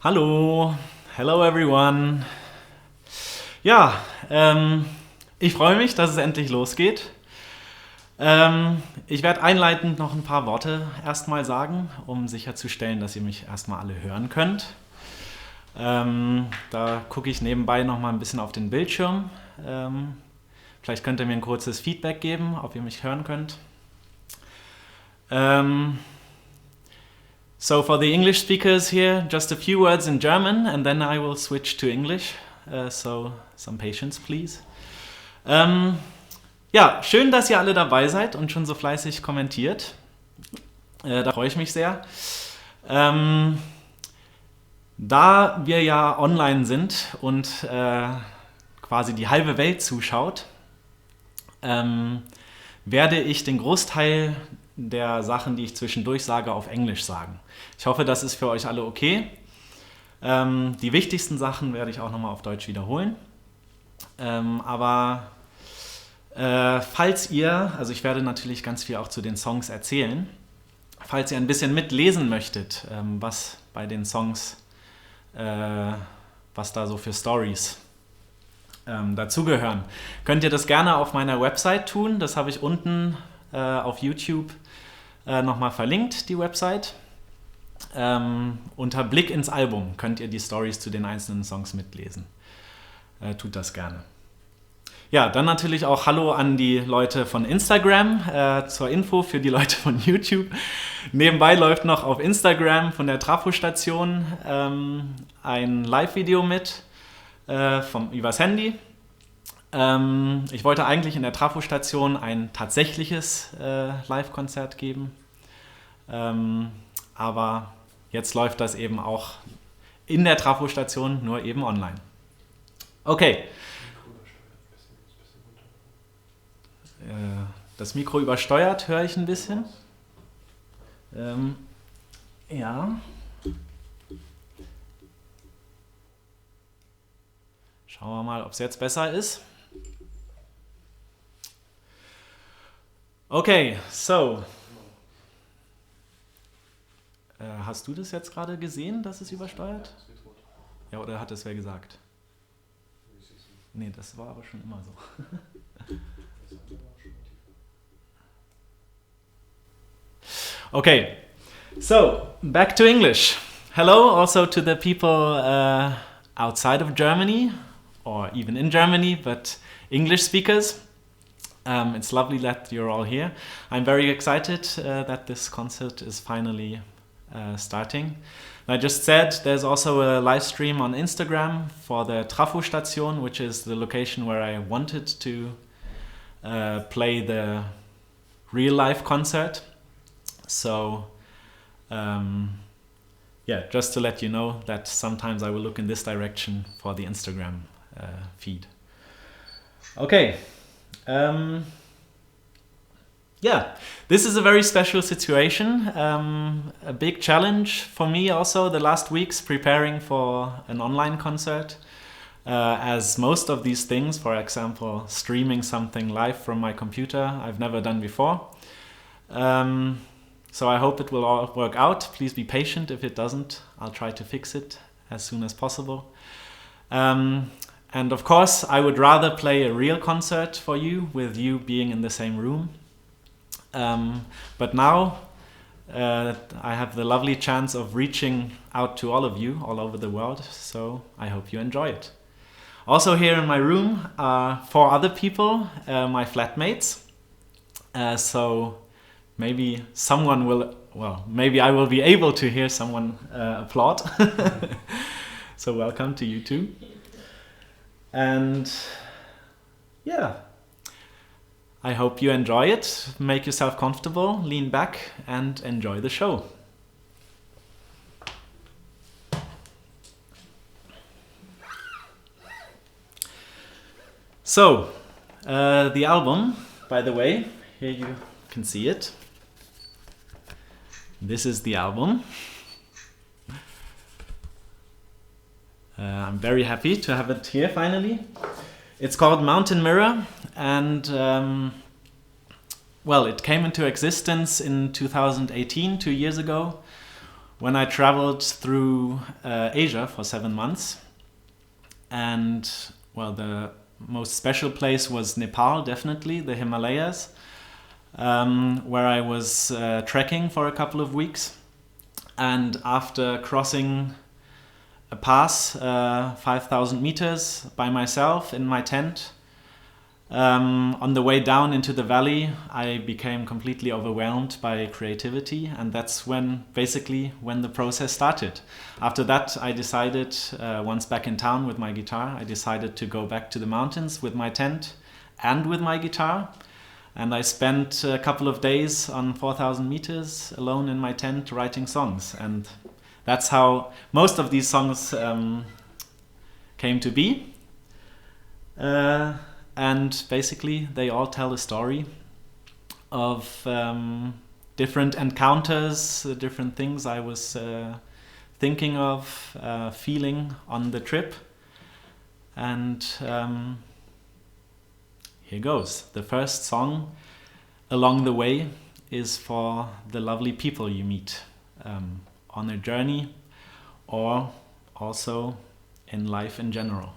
Hallo, hello everyone. Ja, ich freue mich, dass es endlich losgeht. Ich werde einleitend noch ein paar Worte erstmal sagen, um sicherzustellen, dass ihr mich erstmal alle hören könnt. Da gucke ich nebenbei noch mal ein bisschen auf den Bildschirm. Vielleicht könnt ihr mir ein kurzes Feedback geben, ob ihr mich hören könnt. So for the English speakers here, just a few words in German and then I will switch to English. So some patience, please. Ja, schön, dass ihr alle dabei seid und schon so fleißig kommentiert. Da freue ich mich sehr. Da wir ja online sind und quasi die halbe Welt zuschaut, werde ich den Großteil der Sachen, die ich zwischendurch sage, auf Englisch sagen. Ich hoffe, das ist für euch alle okay. Die wichtigsten Sachen werde ich auch nochmal auf Deutsch wiederholen. Aber falls ihr, also ich werde natürlich ganz viel auch zu den Songs erzählen, falls ihr ein bisschen mitlesen möchtet, was bei den Songs, was da so für Stories dazugehören, könnt ihr das gerne auf meiner Website tun. Das habe ich unten auf YouTube nochmal verlinkt, die Website. Unter Blick ins Album könnt ihr die Stories zu den einzelnen Songs mitlesen. Tut das gerne. Ja, dann natürlich auch Hallo an die Leute von Instagram, zur Info für die Leute von YouTube. Nebenbei läuft noch auf Instagram von der Trafo-Station ein Live-Video mit übers Handy. Ich wollte eigentlich in der Trafo-Station ein tatsächliches Live-Konzert geben, aber jetzt läuft das eben auch in der Trafo-Station, nur eben online. Okay. Das Mikro übersteuert, höre ich ein bisschen. Ja. Schauen wir mal, ob es jetzt besser ist. Okay, so. Hast du das jetzt gerade gesehen, dass es übersteuert? Ja, oder hat es wer gesagt? Nee, das war aber schon immer so. Okay, so back to English. Hello also to the people outside of Germany or even in Germany, but English speakers. It's lovely that you're all here. I'm very excited that this concert is finally starting. I just said there's also a live stream on Instagram for the Trafo Station, which is the location where I wanted to play the real life concert. So, yeah, just to let you know that sometimes I will look in this direction for the Instagram feed. Okay. Yeah, this is a very special situation, a big challenge for me also the last weeks preparing for an online concert, as most of these things, for example, streaming something live from my computer, I've never done before. So I hope it will all work out. Please be patient. If it doesn't, I'll try to fix it as soon as possible. And of course, I would rather play a real concert for you, with you being in the same room. But now I have the lovely chance of reaching out to all of you all over the world, so I hope you enjoy it. Also here in my room are 4 other people, my flatmates. So maybe someone will, well, maybe I will be able to hear someone applaud. So welcome to you too. And yeah, I hope you enjoy it. Make yourself comfortable, lean back and enjoy the show. So, the album, by the way, here you can see it. This is the album. I'm very happy to have it here finally. It's called Mountain Mirror, and well, it came into existence in 2018, 2 years ago, when I traveled through Asia for 7 months. And, well, the most special place was Nepal, definitely, the Himalayas, where I was trekking for a couple of weeks. And after crossing a pass, 5,000 meters by myself in my tent, on the way down into the valley, I became completely overwhelmed by creativity, and that's when the process started. After that, I decided, once back in town with my guitar, I decided to go back to the mountains with my tent and with my guitar. And I spent a couple of days on 4,000 meters alone in my tent writing songs. And that's how most of these songs came to be. And basically, they all tell a story of different encounters, different things I was thinking of, feeling on the trip. And here goes. The first song, Along the Way, is for the lovely people you meet on a journey or also in life in general.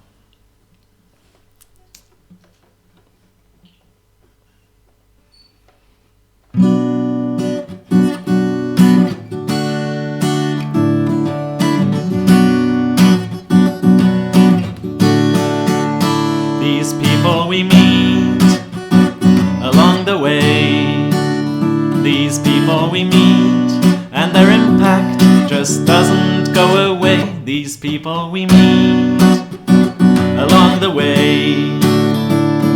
These people we meet along the way, these people we meet, and their impact just doesn't go away. These people we meet along the way,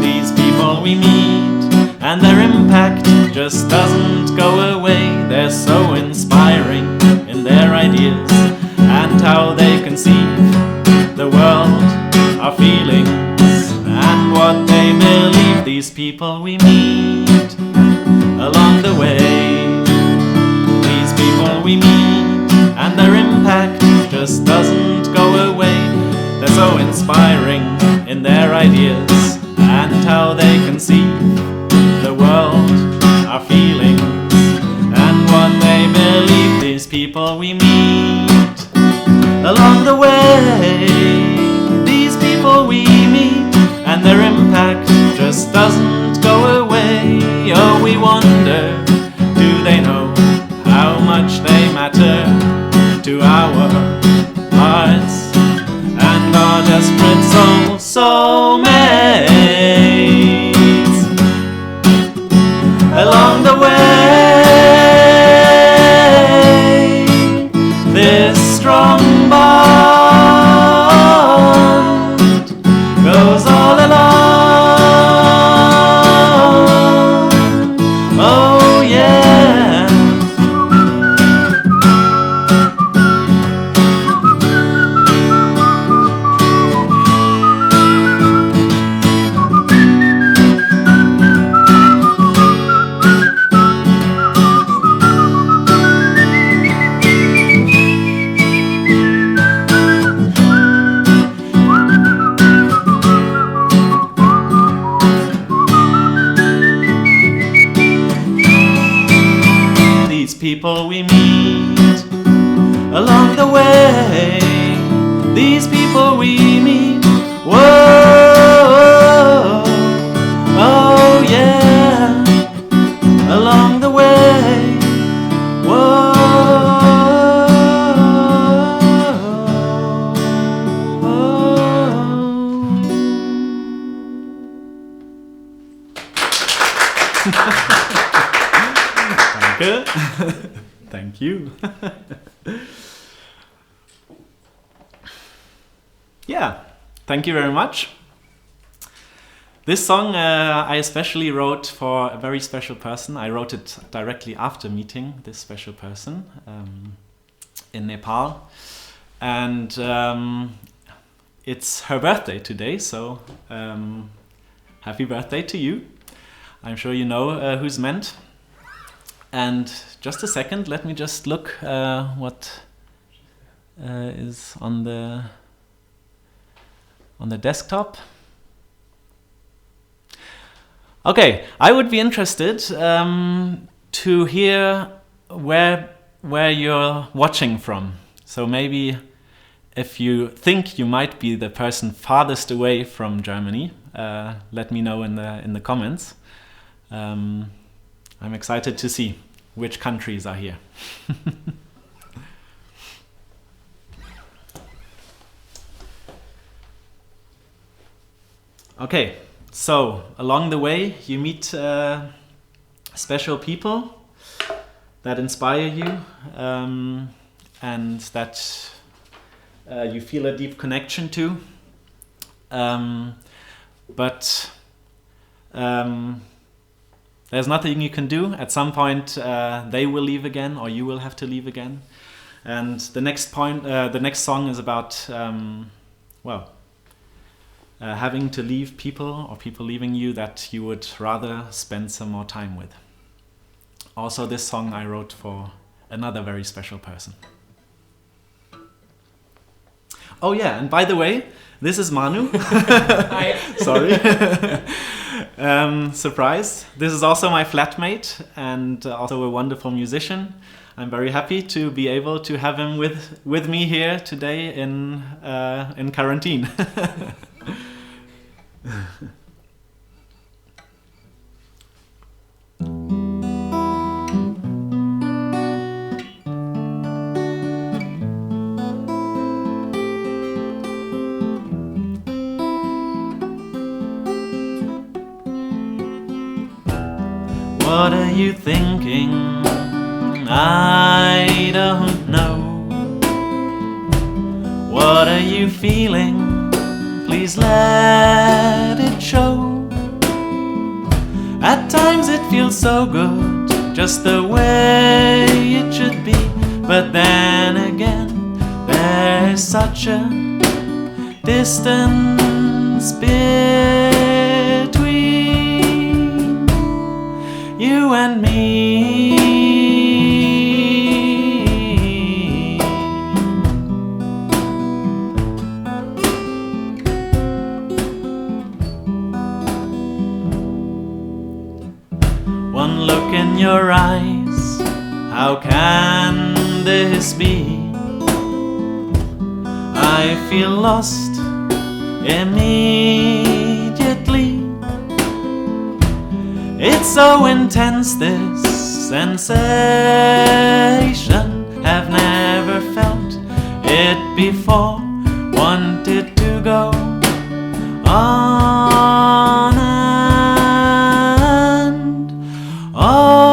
these people we meet, and their impact just doesn't go away. They're so inspiring in their ideas and how they conceive the world, our feelings, and what they believe. These people we meet along the way, these people we meet, and their impact just doesn't go away. They're so inspiring in their ideas and how they conceive the world, our feelings, and what they believe. These people we meet along the way, these people we meet, and their impact just doesn't go away. Oh, we wonder, do they know how much they matter to our hearts and our desperate soulmates? Along the way, this strong bond goes all along. Oh yeah. People we meet along the way, these people we meet, whoa, oh yeah, along the way, whoa, Danke. Thank you. Yeah, thank you very much. This song I especially wrote for a very special person. I wrote it directly after meeting this special person in Nepal. And it's her birthday today, so happy birthday to you. I'm sure you know who's meant. And just a second, let me just look what is on the desktop. Okay, I would be interested to hear where where you're watching from. So maybe if you think you might be the person farthest away from Germany, let me know in the comments. I'm excited to see which countries are here. Okay, so along the way you meet special people that inspire you and that you feel a deep connection to. But there's nothing you can do. At some point they will leave again, or you will have to leave again. And the next song is about having to leave people, or people leaving you that you would rather spend some more time with. Also, this song I wrote for another very special person. Oh yeah, and by the way, this is Manu. Hi. Sorry. Surprise. This is also my flatmate and also a wonderful musician. I'm very happy to be able to have him with me here today in quarantine. What are you thinking? I don't know. What are you feeling? Please let it show. At times it feels so good, just the way it should be. But then again, there's such a distance between you and me. One look in your eyes, how can this be? I feel lost immediately. It's so intense, this sensation. Have never felt it before. Wanted to go on and on.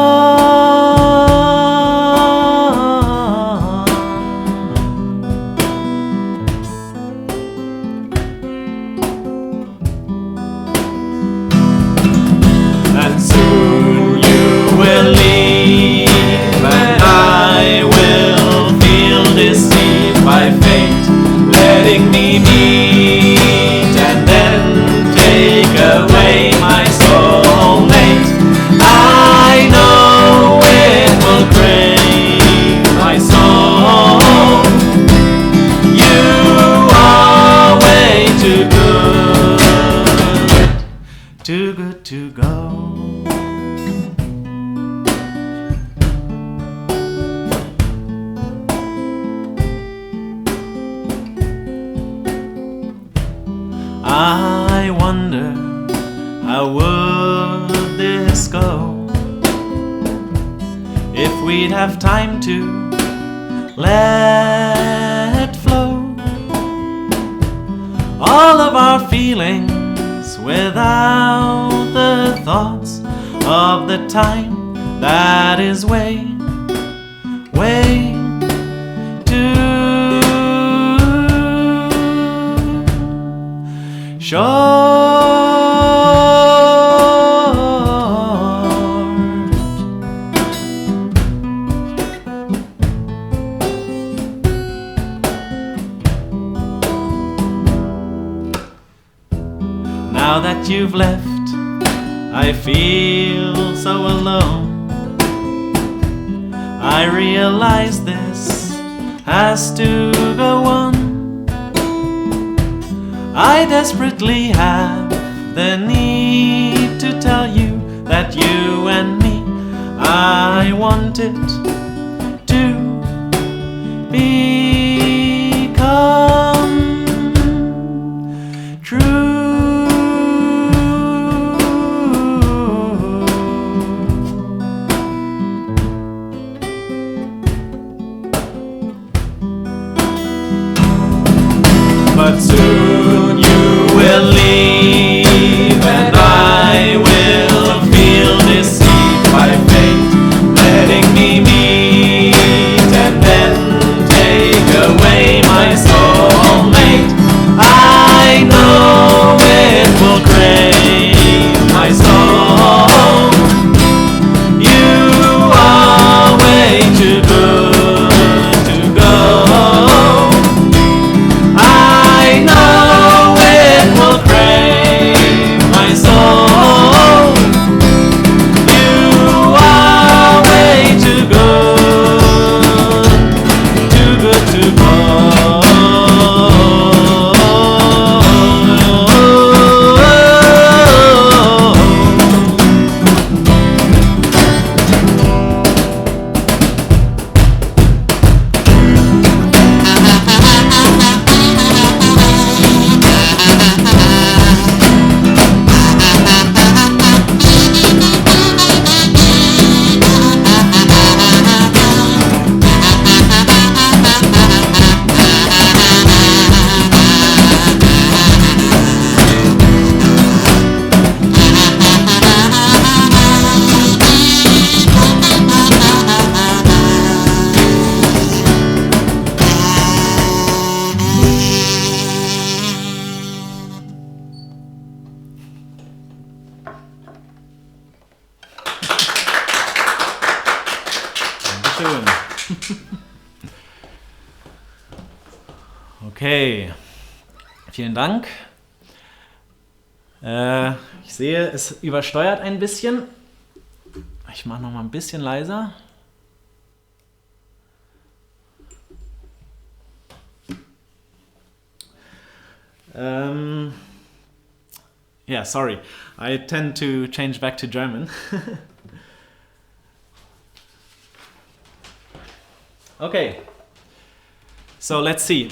And soon you will leave, and I will feel deceived by fate, letting me meet and then take away my soulmate. I know it will break my soul. You are way too good to go. I wonder, how would this go if we'd have time to let flow all of our feelings without the thoughts of the time that is way too short. Now that you've left, I feel so alone. I realize this has to go on. I desperately have the need to tell you that you and me, I want it to schön. Okay, vielen Dank. Ich sehe, es übersteuert ein bisschen. Ich mache noch mal ein bisschen leiser. Yeah, sorry. I tend to change back to German. Okay. So let's see.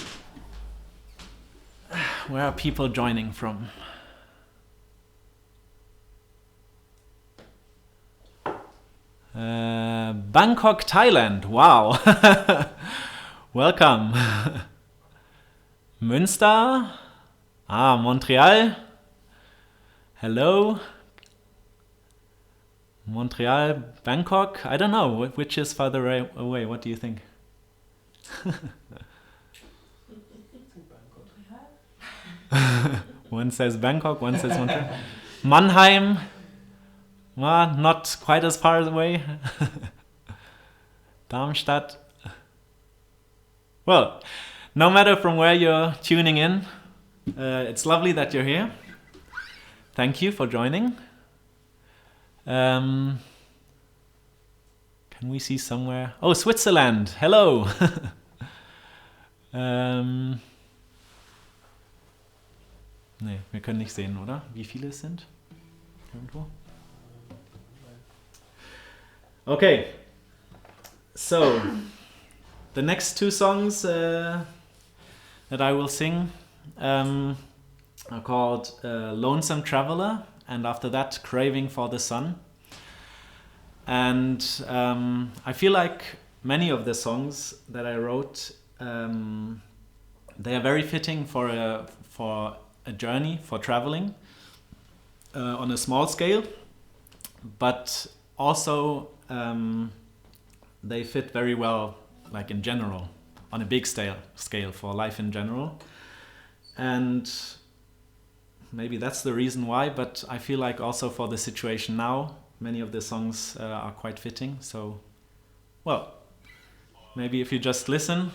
Where are people joining from? Bangkok, Thailand. Wow. Welcome. Münster. Montreal. Hello. Montreal, Bangkok. I don't know. Which is farther away? What do you think? One says Bangkok, one says Montreal. Mannheim. Well, not quite as far away. Darmstadt. Well, no matter from where you're tuning in, it's lovely that you're here. Thank you for joining. Can we see somewhere? Oh, Switzerland. Hello. Nee, wir können nicht sehen, oder? Wie viele es sind? Irgendwo? Okay. So, the next two songs that I will sing are called Lonesome Traveler, and after that, Craving for the Sun. And I feel like many of the songs that I wrote, they are very fitting for a journey, for traveling on a small scale, but also they fit very well, like in general, on a big scale for life in general. And maybe that's the reason why, but I feel like also for the situation now, many of the songs are quite fitting. So, well, maybe if you just listen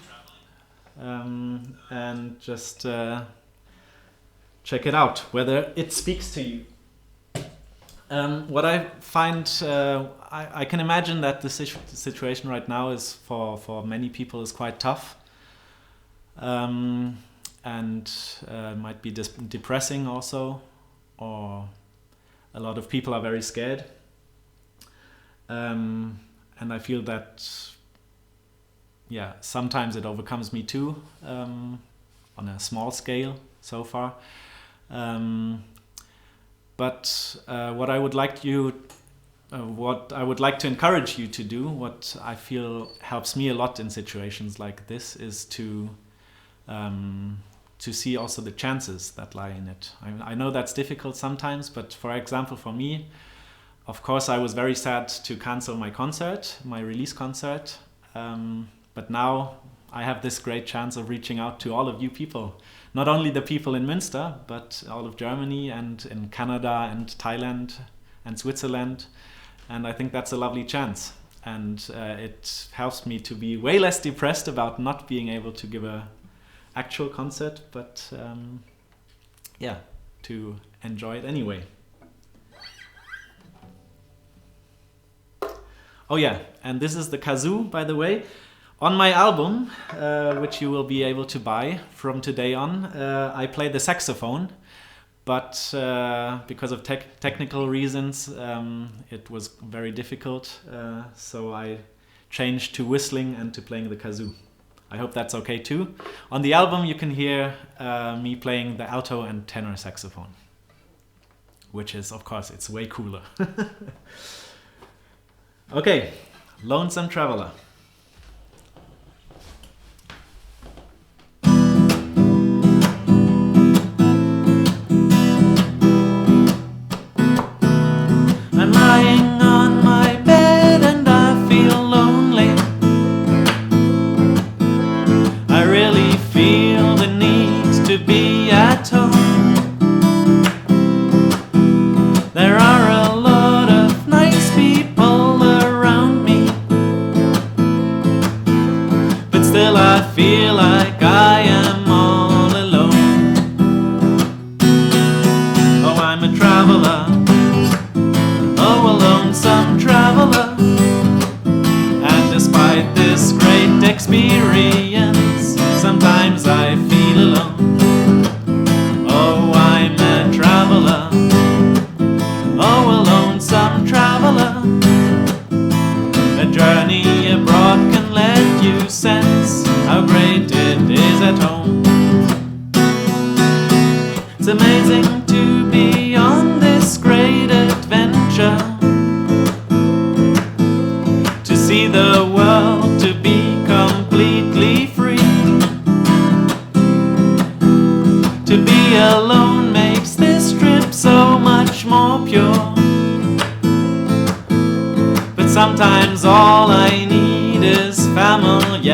and just check it out, whether it speaks to you. What I find, I can imagine that the situation right now is for many people is quite tough, and might be depressing also, or a lot of people are very scared. And I feel that, yeah, sometimes it overcomes me too, on a small scale so far. But what I would like to encourage you to do, what I feel helps me a lot in situations like this, is to see also the chances that lie in it. I know that's difficult sometimes, but for example, for me, of course, I was very sad to cancel my concert, my release concert. But now I have this great chance of reaching out to all of you people. Not only the people in Münster, but all of Germany and in Canada and Thailand and Switzerland. And I think that's a lovely chance. And it helps me to be way less depressed about not being able to give an actual concert, but yeah, to enjoy it anyway. Oh yeah, and this is the kazoo, by the way. On my album, which you will be able to buy from today on, I play the saxophone, but because of technical reasons, it was very difficult, so I changed to whistling and to playing the kazoo. I hope that's okay too. On the album you can hear me playing the alto and tenor saxophone, which is, of course, it's way cooler. Okay, Lonesome Traveler. I'm lying on my bed and I feel lonely. I really feel the need to be at home. There are a lot of nice people around me. A journey abroad can let you sense how great it is at home. It's amazing to be on this great adventure, to see the world, to be completely free. To be alone makes this trip so much more pure. But sometimes all I need is familiarity.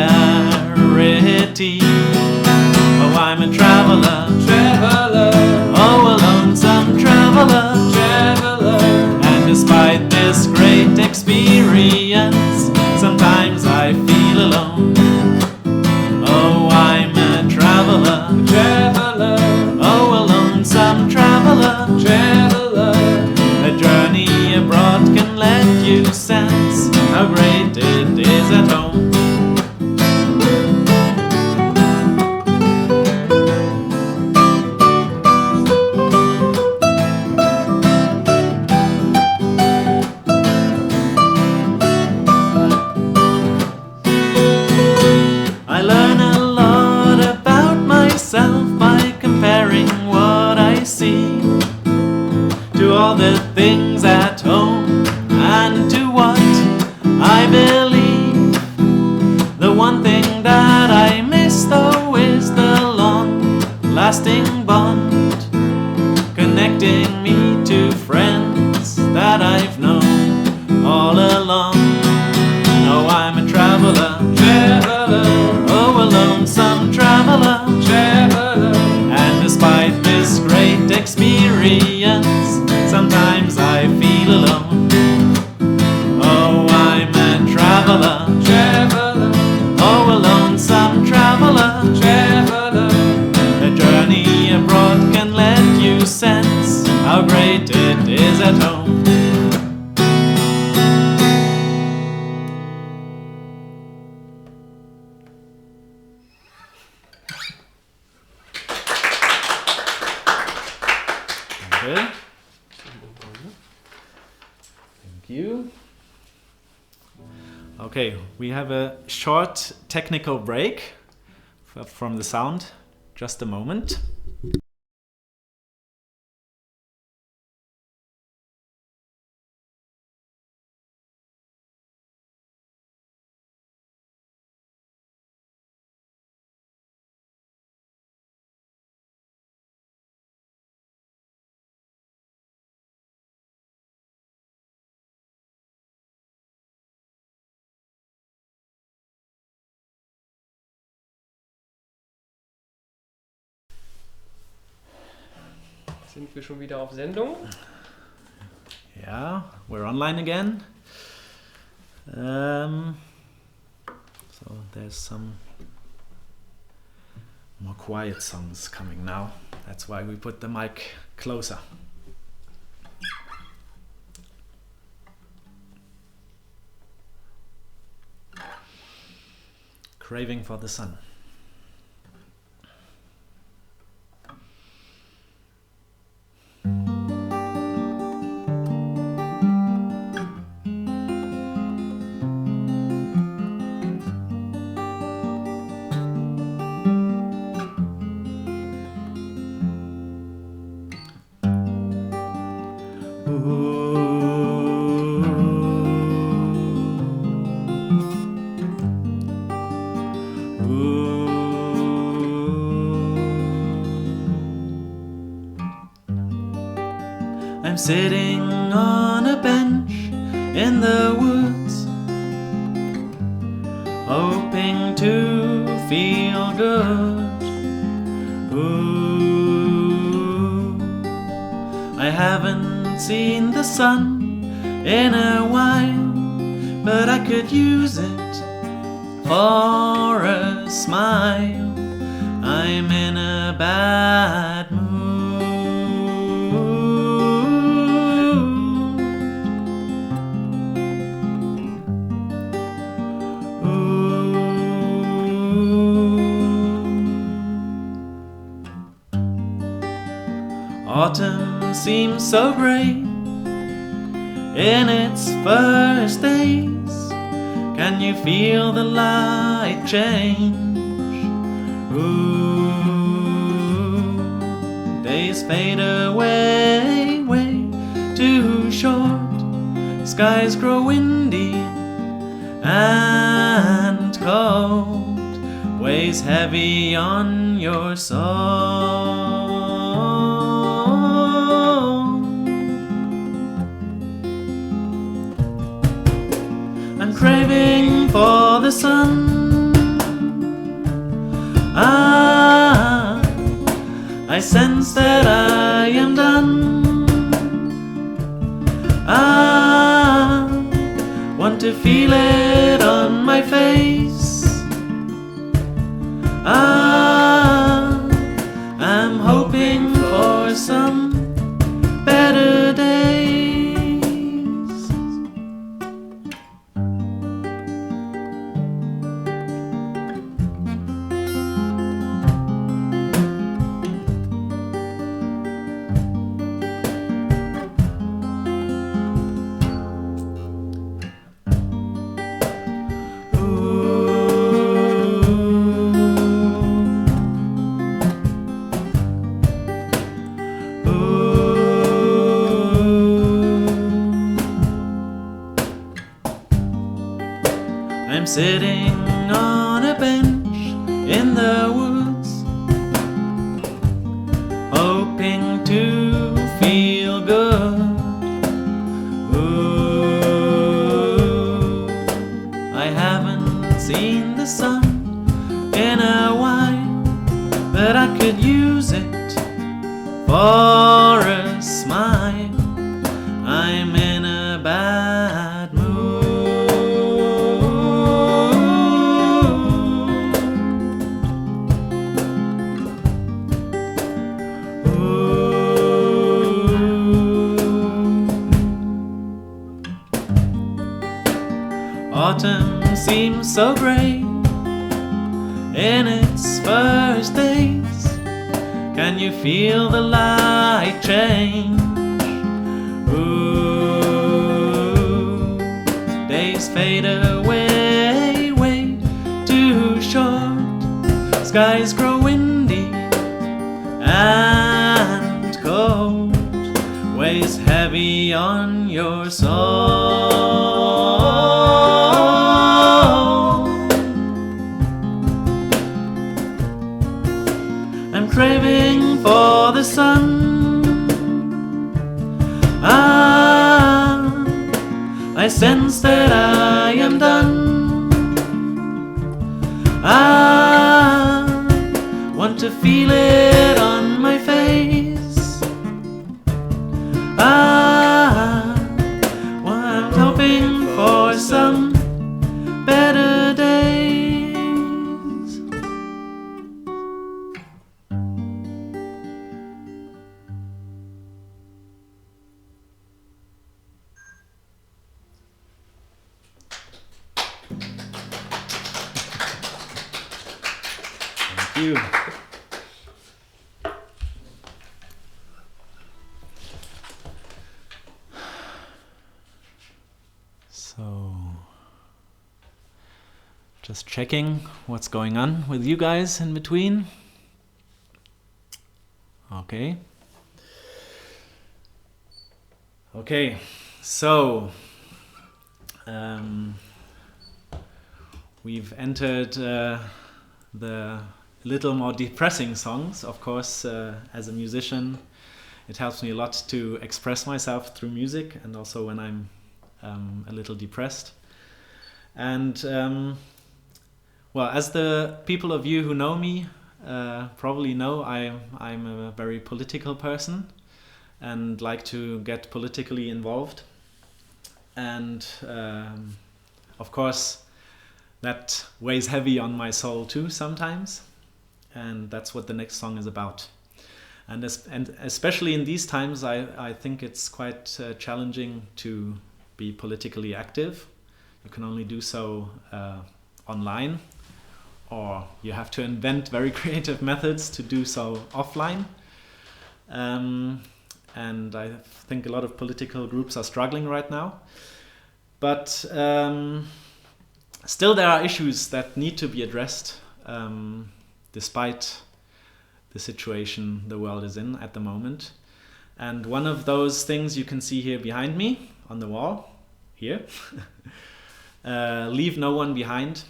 Oh, I'm a traveler, Traveler, oh, a lonesome traveler, traveler, and despite this great experience, sometimes I feel alone. Oh, I'm a traveler, traveler, oh, a lonesome traveler, traveler. a journey abroad can let you sense how great it is at home. I learn a lot about myself by comparing what I see to all the things at home and to what I believe. The one thing that I miss though is the long-lasting bond connecting me to friends that I've known all along. Oh, I'm a traveler, Traveler, oh, a lonesome traveler, traveler, and despite this great experience, sometimes I feel alone. Oh, I'm a traveler, traveler, oh, a lonesome traveler, traveler. a journey abroad can let you sense how great it is at home. Good. Thank you. Okay, we have a short technical break from the sound. Just a moment. Sind wir schon wieder auf Sendung? Yeah, we're online again. So there's some more quiet songs coming now. That's why we put the mic closer. Craving for the sun. I'm sitting on a bench in the woods, hoping to feel good. Ooh, I haven't seen the sun in a while, but I could use it for a smile. I'm in a bad mood. Autumn seems so great in its first days. Can you feel the light change? Ooh, days fade away, way too short. Skies grow windy and cold, weighs heavy on your soul. I'm craving for the sun. I sense that I am done. Want to feel it on my face. I'm hoping for some better days. I'm sitting on a bench in the woods, hoping to feel good. Ooh, I haven't seen the sun in a while, but I could use it for a smile. I'm in a bad mood. Autumn seems so grey in its first days. Can you feel the light change? Ooh, days fade away, way too short. Skies grow windy and cold, weighs heavy on your soul. I'm craving for the sun. I sense that I am done. Want to feel it on my face. I'm hoping for some better days. Thank you. So, just checking what's going on with you guys in between. Okay. Okay, so we've entered the little more depressing songs. Of course, as a musician, it helps me a lot to express myself through music, and also when I'm a little depressed. And well, as the people of you who know me probably know, I'm a very political person and like to get politically involved. And of course, that weighs heavy on my soul too sometimes. And that's what the next song is about. And especially in these times, I think it's quite challenging to be politically active. You can only do so online, or you have to invent very creative methods to do so offline. and I think a lot of political groups are struggling right now. But still there are issues that need to be addressed, despite the situation the world is in at the moment. And one of those things you can see here behind me on the wall, here, leave no one behind,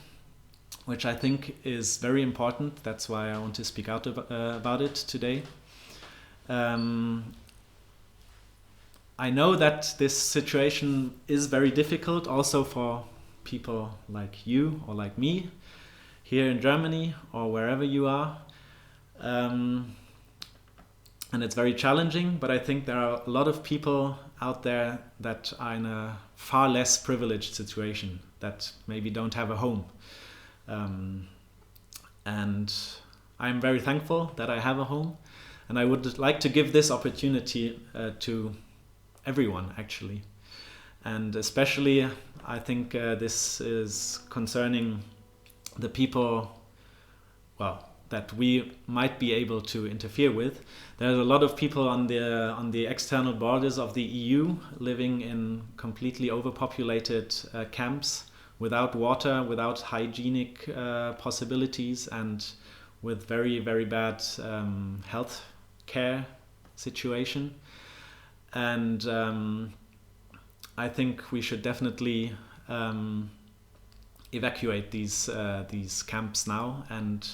which I think is very important. That's why I want to speak out about it today. I know that this situation is very difficult also for people like you or like me here in Germany or wherever you are. And it's very challenging, but I think there are a lot of people out there that are in a far less privileged situation, that maybe don't have a home. And I'm very thankful that I have a home, and I would like to give this opportunity to everyone, actually. And especially, I think this is concerning the people, well, that we might be able to interfere with. There's a lot of people on the external borders of the EU living in completely overpopulated camps, without water, without hygienic possibilities, and with very, very bad health care situation. And I think we should definitely evacuate these camps now and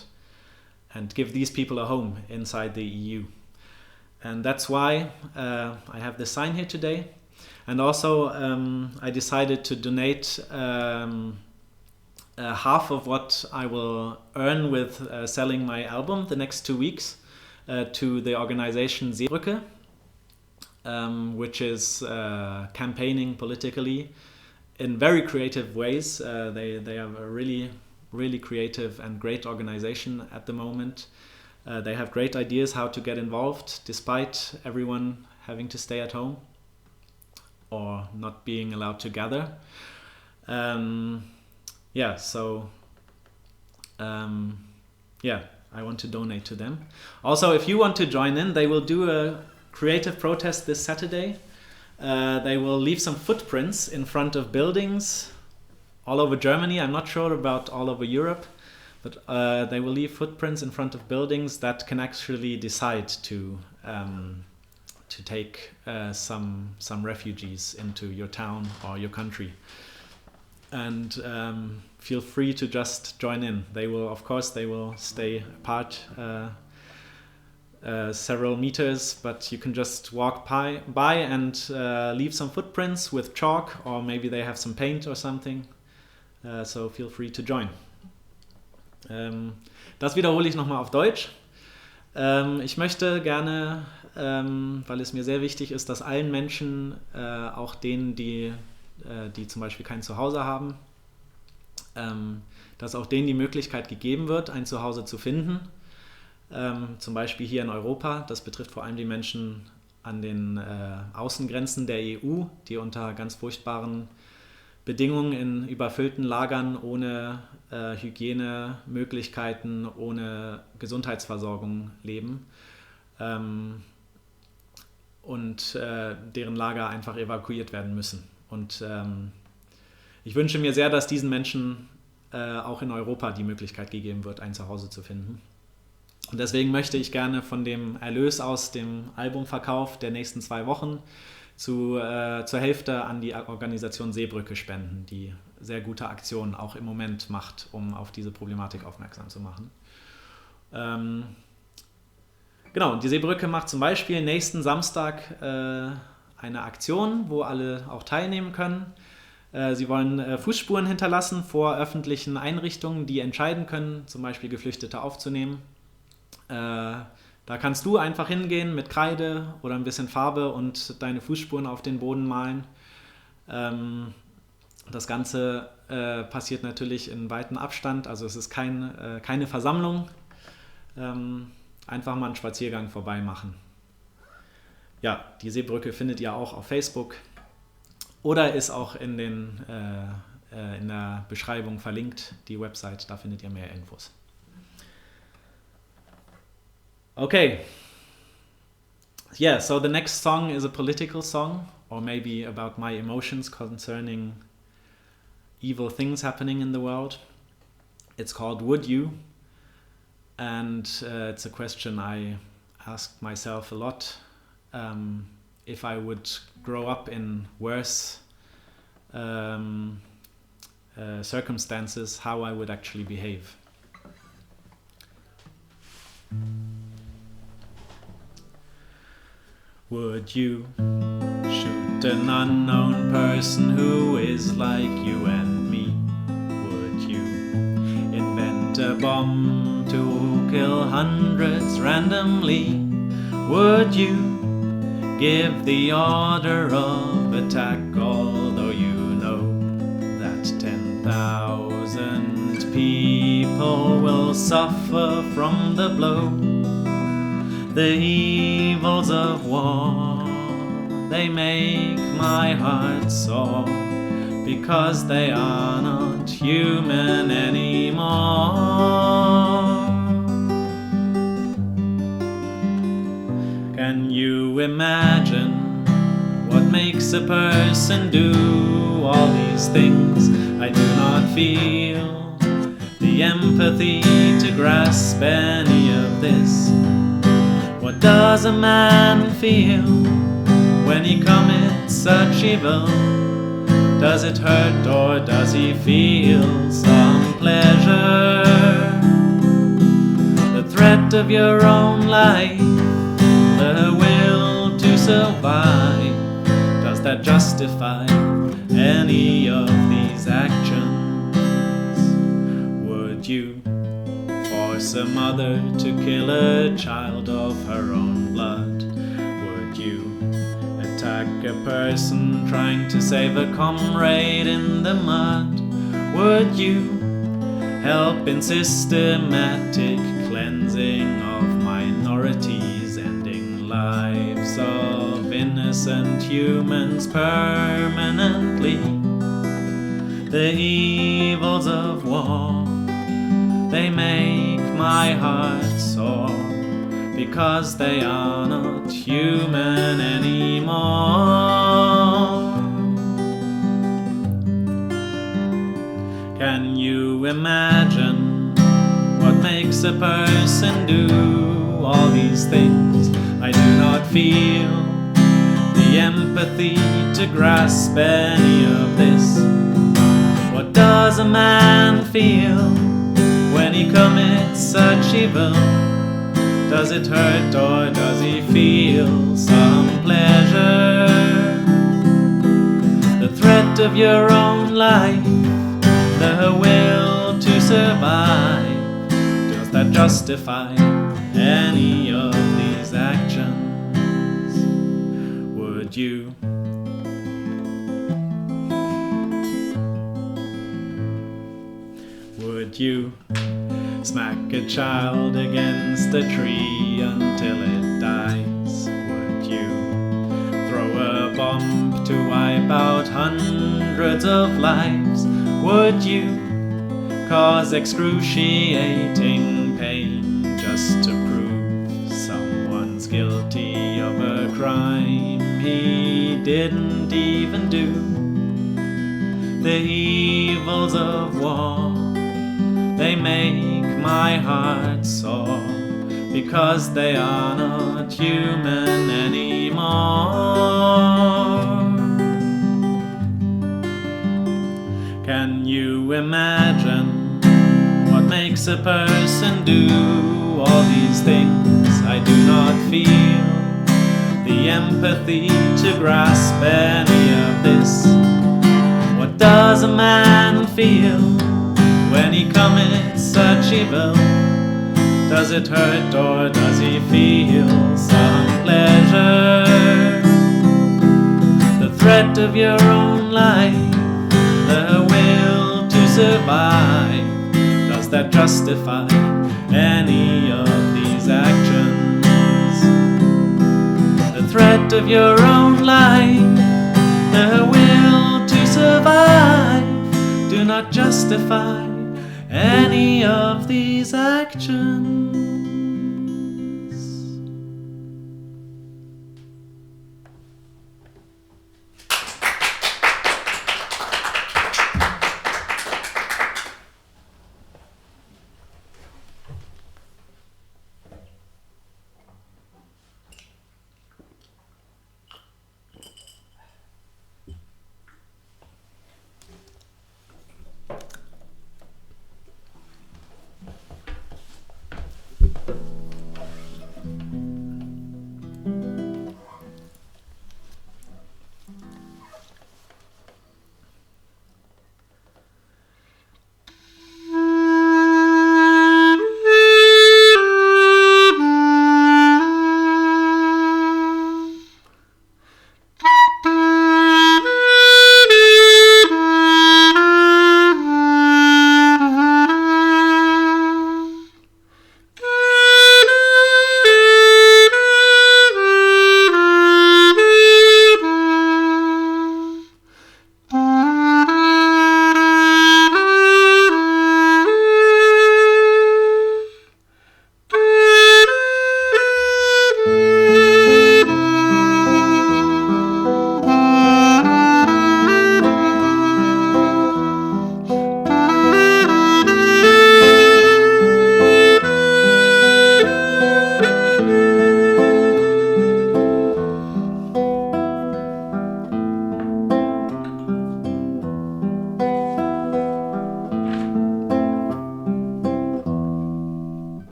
give these people a home inside the EU. And that's why I have this sign here today. And also I decided to donate half of what I will earn with selling my album the next 2 weeks to the organization Seebrücke, which is campaigning politically in very creative ways. They are a really creative and great organization at the moment. They have great ideas how to get involved despite everyone having to stay at home or not being allowed to gather. I want to donate to them. Also, if you want to join in, they will do a creative protest this Saturday. They will leave some footprints in front of buildings all over Germany. I'm not sure about all over Europe, but they will leave footprints in front of buildings that can actually decide to take some refugees into your town or your country. And feel free to just join in. They will stay apart several meters, but you can just walk by and leave some footprints with chalk, or maybe they have some paint or something. So feel free to join. Das wiederhole ich nochmal auf Deutsch. Ich möchte gerne, weil es mir sehr wichtig ist, dass allen Menschen, auch denen, die zum Beispiel kein Zuhause haben, dass auch denen die Möglichkeit gegeben wird, ein Zuhause zu finden. Zum Beispiel hier in Europa. Das betrifft vor allem die Menschen an den Außengrenzen der EU, die unter ganz furchtbaren Bedingungen in überfüllten Lagern ohne Hygienemöglichkeiten, ohne Gesundheitsversorgung leben und deren Lager einfach evakuiert werden müssen. Und ich wünsche mir sehr, dass diesen Menschen auch in Europa die Möglichkeit gegeben wird, ein Zuhause zu finden. Und deswegen möchte ich gerne von dem Erlös aus dem Albumverkauf der nächsten 2 Wochen zur Hälfte an die Organisation Seebrücke spenden, die sehr gute Aktionen auch im Moment macht, um auf diese Problematik aufmerksam zu machen. Genau, die Seebrücke macht zum Beispiel nächsten Samstag eine Aktion, wo alle auch teilnehmen können. Sie wollen Fußspuren hinterlassen vor öffentlichen Einrichtungen, die entscheiden können, zum Beispiel Geflüchtete aufzunehmen. Da kannst du einfach hingehen mit Kreide oder ein bisschen Farbe und deine Fußspuren auf den Boden malen. Das Ganze passiert natürlich in weitem Abstand, also es ist keine Versammlung. Einfach mal einen Spaziergang vorbei machen. Ja, die Seebrücke findet ihr auch auf Facebook oder ist auch in der Beschreibung verlinkt, die Website, da findet ihr mehr Infos. Okay, yeah, so the next song is a political song, or maybe about my emotions concerning evil things happening in the world. It's called Would You? And it's a question I asked myself a lot. If I would grow up in worse circumstances, how I would actually behave. Would you shoot an unknown person who is like you and me? Would you invent a bomb to kill hundreds randomly? Would you give the order of attack, although you know that 10,000 people will suffer from the blow? The evils of war, they make my heart sore, because they are not human anymore. Can you imagine what makes a person do all these things? I do not feel the empathy to grasp any of this. What does a man feel when he commits such evil? Does it hurt, or does he feel some pleasure? The threat of your own life, the will to survive, does that justify any of these actions? Would you force a mother to kill a child of her own blood? Would you attack a person trying to save a comrade in the mud? Would you help in systematic cleansing of minorities, ending lives of innocent humans permanently? The evils of war, they make my heart sore, because they are not human anymore. Can you imagine what makes a person do all these things? I do not feel the empathy to grasp any of this. What does a man feel when he commits such evil? Does it hurt, or does he feel some pleasure? The threat of your own life, the will to survive, does that justify any of these actions? Would you? Would you smack a child against a tree until it dies? Would you throw a bomb to wipe out hundreds of lives? Would you cause excruciating pain just to prove someone's guilty of a crime he didn't even do? The evils of war, they make my heart sore, because they are not human anymore. Can you imagine what makes a person do all these things? I do not feel the empathy to grasp any of this. What does a man feel when he commits such evil? Does it hurt, or does he feel some pleasure? The threat of your own life, the will to survive, does that justify any of these actions? The threat of your own life, the will to survive, do not justify any of these actions.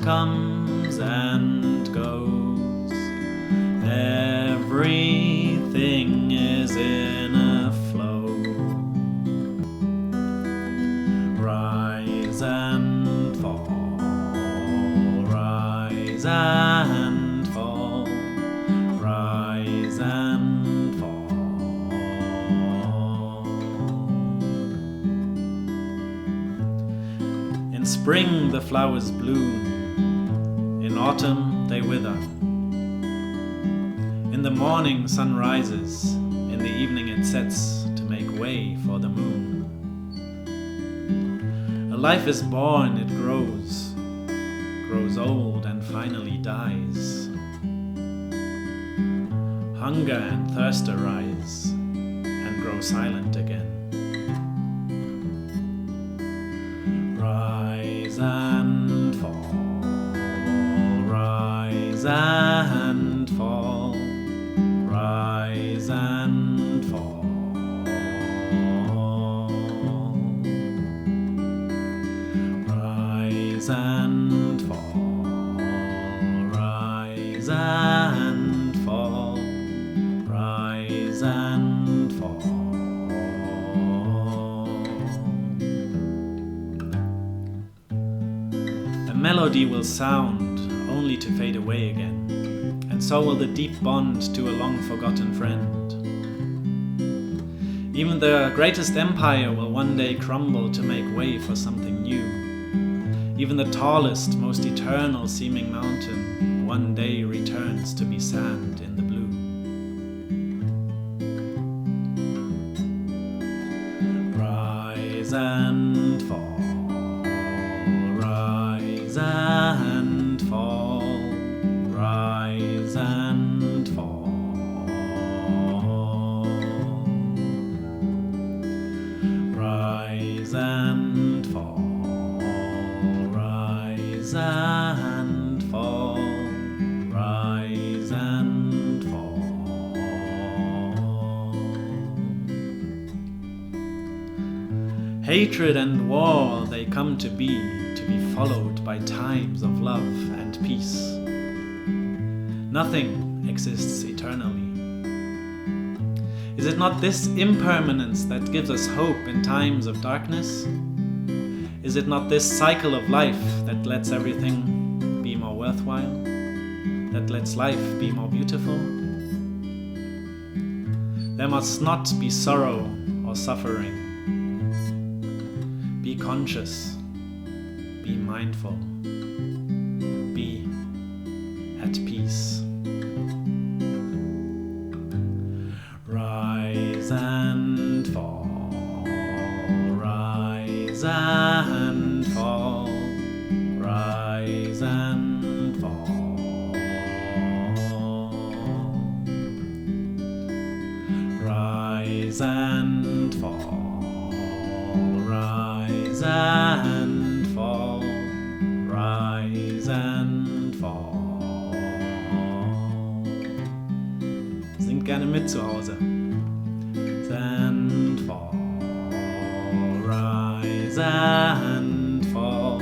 comes and goes. Everything is in a flow. Rise and fall, rise and fall, rise and fall. In spring the flowers bloom, in autumn they wither. In the morning sun rises, in the evening it sets to make way for the moon. A life is born, it grows old and finally dies. Hunger and thirst arise and grow silent again. Rise and fall, rise and fall, rise and fall. Rise and fall, rise and fall, rise and fall. A melody will sound only to fade away again, and so will the deep bond to a long-forgotten friend. Even the greatest empire will one day crumble to make way for something new. Even the tallest, most eternal seeming mountain one day returns to be sand in the blue. Rise and fall, rise and fall, rise and fall. Rise and fall, rise and fall, rise and fall. Hatred and war, they come to be followed by times of love and peace. Nothing exists eternally. Is it not this impermanence that gives us hope in times of darkness? Is it not this cycle of life that lets everything be more worthwhile? That lets life be more beautiful? There must not be sorrow or suffering. Be conscious, be mindful, be at peace. Rise and fall, rise and fall, rise and fall. Rise and fall, rise and fall, rise and fall. Singt gerne mit zu Hause. And fall, rise and fall,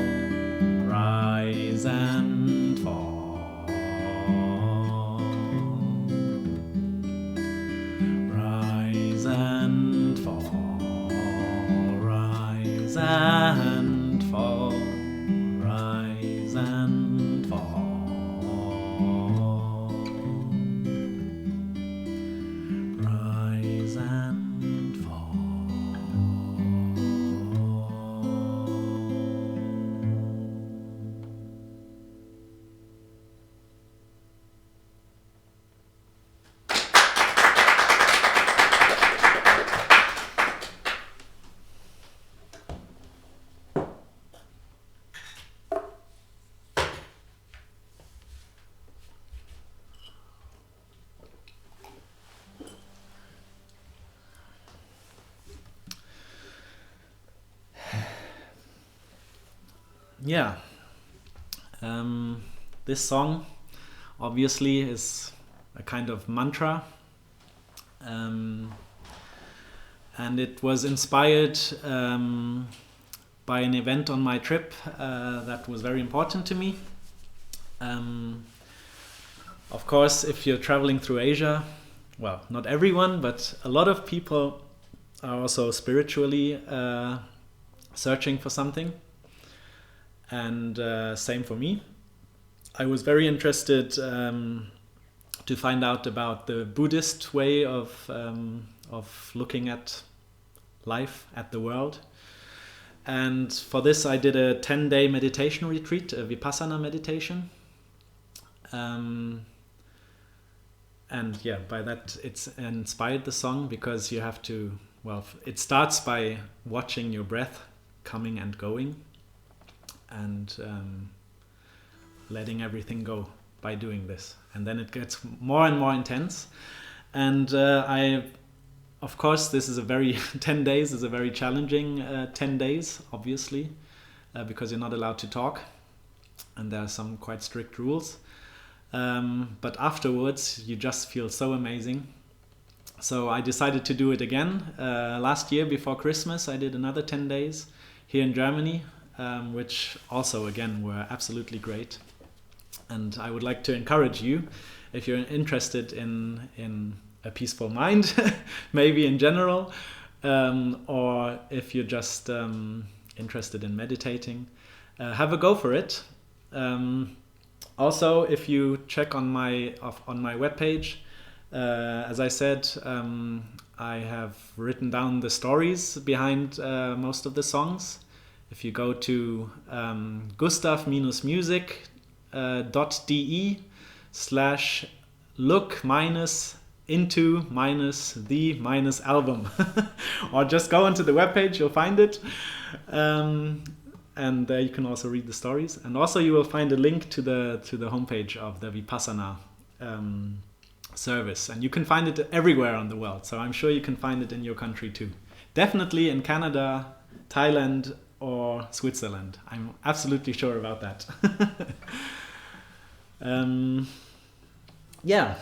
rise and fall. Rise and fall, rise and fall, rise and fall. Rise and fall. Yeah, this song obviously is a kind of mantra, and it was inspired by an event on my trip that was very important to me. Of course, if you're traveling through Asia, well, not everyone, but a lot of people are also spiritually searching for something. And same for me. I was very interested to find out about the Buddhist way of looking at life, at the world. And for this I did a 10-day meditation retreat, a Vipassana meditation. And yeah, by that it's inspired the song, because you have to, well, it starts by watching your breath coming and going, and letting everything go by doing this. And then it gets more and more intense. And of course, this is 10 days is a very challenging 10 days, obviously, because you're not allowed to talk. And there are some quite strict rules. But afterwards, you just feel so amazing. So I decided to do it again. Last year, before Christmas, I did another 10 days here in Germany, which also, again, were absolutely great. And I would like to encourage you, if you're interested in a peaceful mind, maybe in general, or if you're just interested in meditating, have a go for it. Also, if you check on my webpage, as I said, I have written down the stories behind most of the songs. If you go to gustav-music.de/look-into-the-album, or just go onto the webpage, you'll find it. And there you can also read the stories. And also you will find a link to the homepage of the Vipassana service. And you can find it everywhere on the world. So I'm sure you can find it in your country too. Definitely in Canada, Thailand, or Switzerland. I'm absolutely sure about that. Yeah.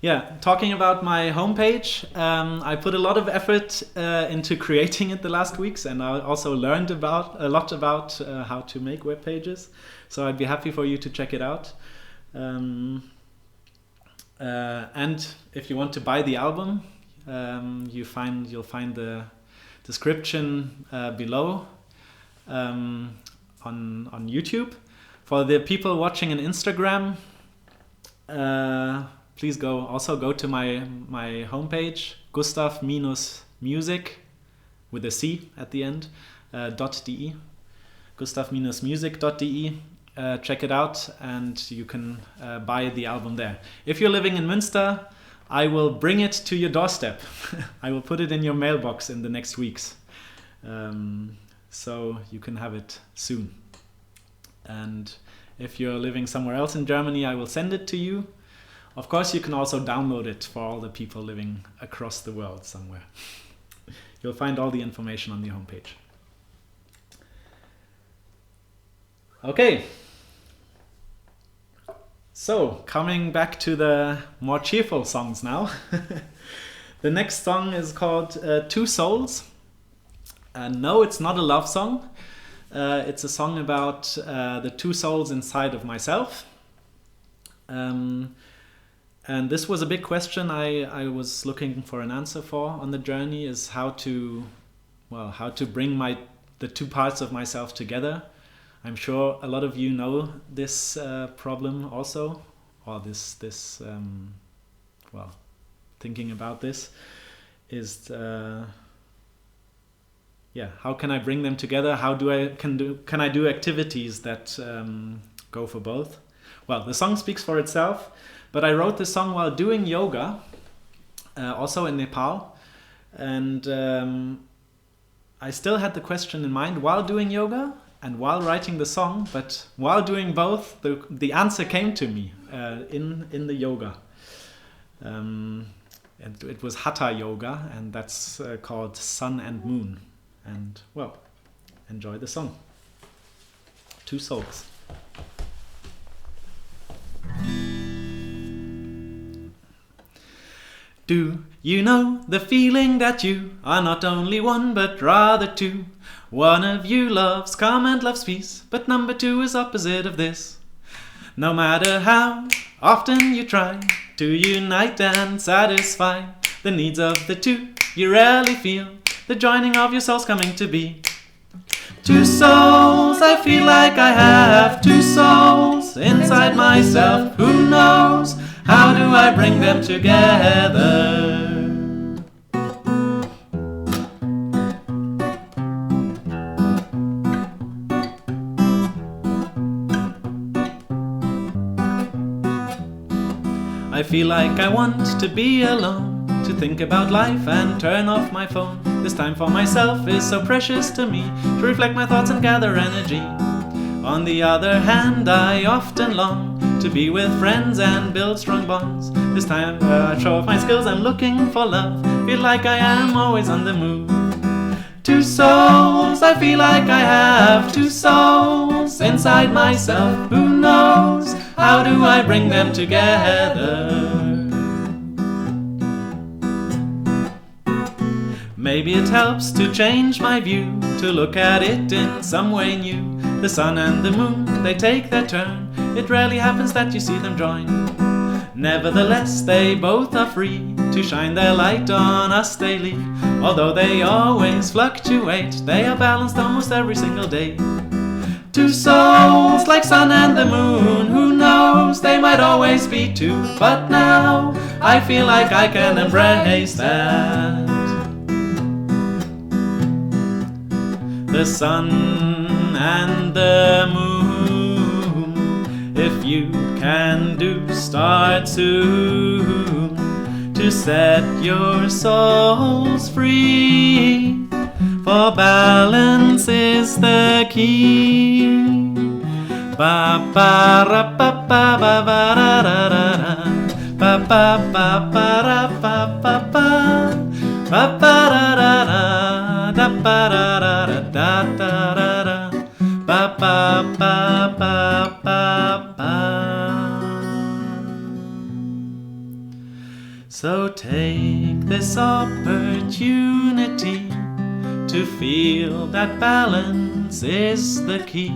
Yeah, talking about my homepage, I put a lot of effort into creating it the last weeks, and I also learned a lot about how to make web pages. So I'd be happy for you to check it out. And if you want to buy the album, you'll find the description below on YouTube. For the people watching on Instagram, please go to my homepage, Gustav-music with a C at the end, .de, gustav-music.de. Check it out, and you can buy the album there. If you're living in Münster, I will bring it to your doorstep. I will put it in your mailbox in the next weeks, so you can have it soon. And if you're living somewhere else in Germany, I will send it to you. Of course, you can also download it for all the people living across the world somewhere. You'll find all the information on the homepage. Okay. So, coming back to the more cheerful songs now. The next song is called Two Souls. No, it's not a love song. It's a song about the two souls inside of myself. And this was a big question I was looking for an answer for on the journey, is how to bring the two parts of myself together. I'm sure a lot of you know this problem also, or thinking about this is how can I bring them together? How can I do activities that go for both? Well, the song speaks for itself, but I wrote this song while doing yoga, also in Nepal, and I still had the question in mind while doing yoga and while writing the song, but while doing both, the answer came to me in the yoga. And it was Hatha yoga, and that's called Sun and Moon. And well, enjoy the song. Two Souls. Do you know the feeling that you are not only one but rather two? One of you loves calm and loves peace, but number two is opposite of this. No matter how often you try to unite and satisfy the needs of the two, you rarely feel the joining of your souls coming to be. Two souls, I feel like I have two souls inside myself. Who knows? How do I bring them together? I feel like I want to be alone, to think about life and turn off my phone. This time for myself is so precious to me, to reflect my thoughts and gather energy. On the other hand, I often long to be with friends and build strong bonds. This time I show off my skills, I'm looking for love. Feel like I am always on the move. Two souls, I feel like I have two souls inside myself. Who knows? How do I bring them together? Maybe it helps to change my view, to look at it in some way new. The sun and the moon, they take their turn. It rarely happens that you see them join. Nevertheless, they both are free to shine their light on us daily. Although they always fluctuate, they are balanced almost every single day. Two souls like sun and the moon, who knows, they might always be two. But now I feel like I can embrace that. The sun and the moon, if you can do, start soon to set your souls free, for balance is the key. Ba ba ra ba ba ba ba ra ra ra ra, ba ba ba ba ra ba ba ba, ba ba ra ra ra, da ba ra ra ra da da ra ra, ba ba ba ba ba ba. So take this opportunity to feel that balance is the key.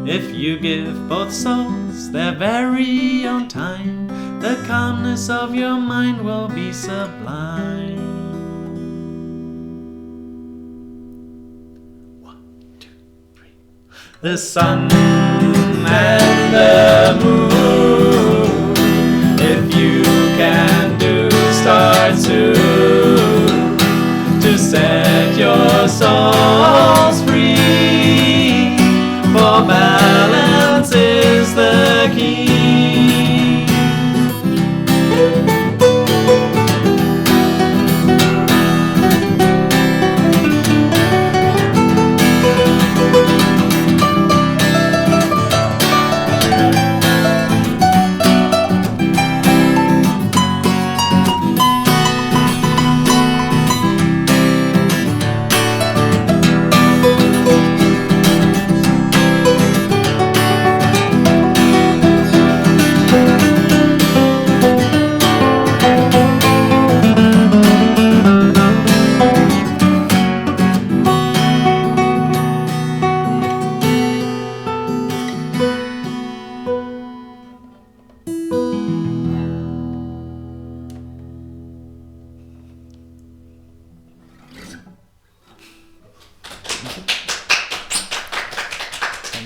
If you give both souls their very own time, the calmness of your mind will be sublime. 1, 2, 3. The sun and the moon, if you can do, start soon to set your souls free, for balance is the key.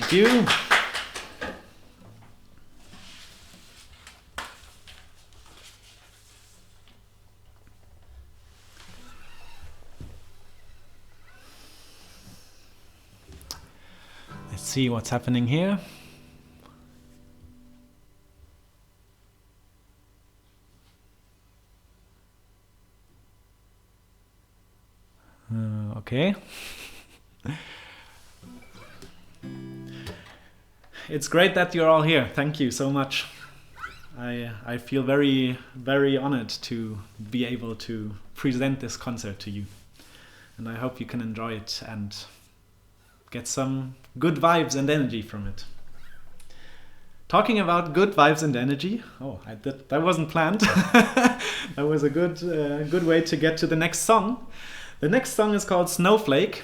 Thank you. Let's see what's happening here. Okay. It's great that you're all here. Thank you so much. I feel very, very honored to be able to present this concert to you. And I hope you can enjoy it and get some good vibes and energy from it. talking about good vibes and energy. Oh, that wasn't planned. That was a good way to get to the next song. The next song is called Snowflake.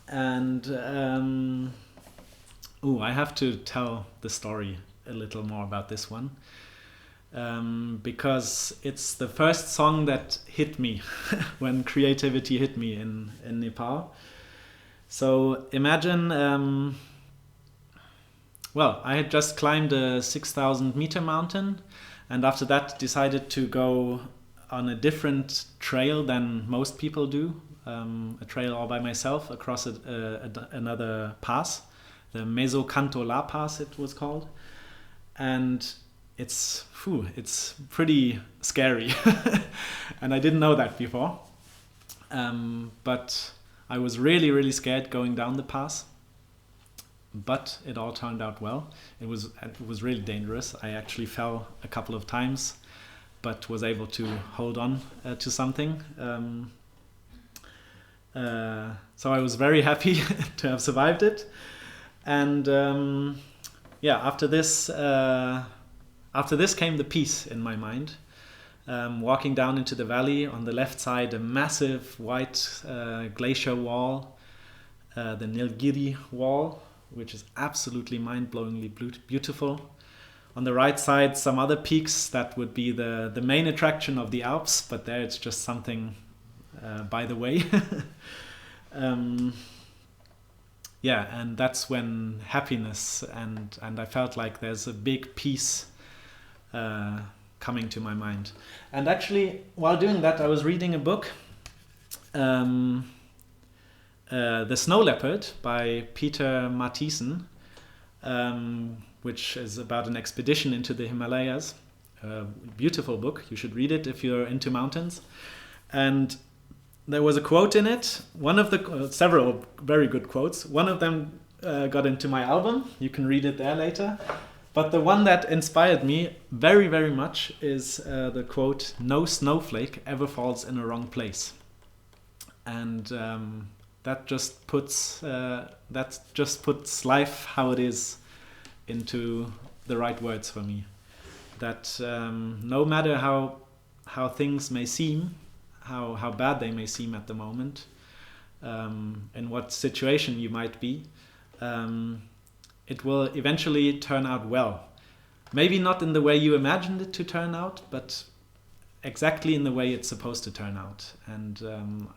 And I have to tell the story a little more about this one. Because it's the first song that hit me when creativity hit me in Nepal. So imagine, I had just climbed a 6,000 meter mountain, and after that decided to go on a different trail than most people do, a trail all by myself across another pass, the Mesokantola Pass it was called. And it's pretty scary. And I didn't know that before. But I was really, really scared going down the pass. But it all turned out well. It was really dangerous. I actually fell a couple of times, but was able to hold on to something. So I was very happy to have survived it. And after this came the peace in my mind. Walking down into the valley, on the left side, a massive white glacier wall, the Nilgiri wall, which is absolutely mind-blowingly beautiful. On the right side, some other peaks that would be the main attraction of the Alps, but there it's just something by the way. And that's when happiness and I felt like there's a big peace coming to my mind. And actually, while doing that, I was reading a book, The Snow Leopard by Peter Matthiessen, which is about an expedition into the Himalayas. A beautiful book. You should read it if you're into mountains. And there was a quote in it, one of the several very good quotes. One of them got into my album. You can read it there later. But the one that inspired me very, very much is the quote, "No snowflake ever falls in a wrong place." And that just puts life how it is into the right words for me. That no matter how things may seem, how bad they may seem at the moment, in what situation you might be, it will eventually turn out well. Maybe not in the way you imagined it to turn out, but exactly in the way it's supposed to turn out. And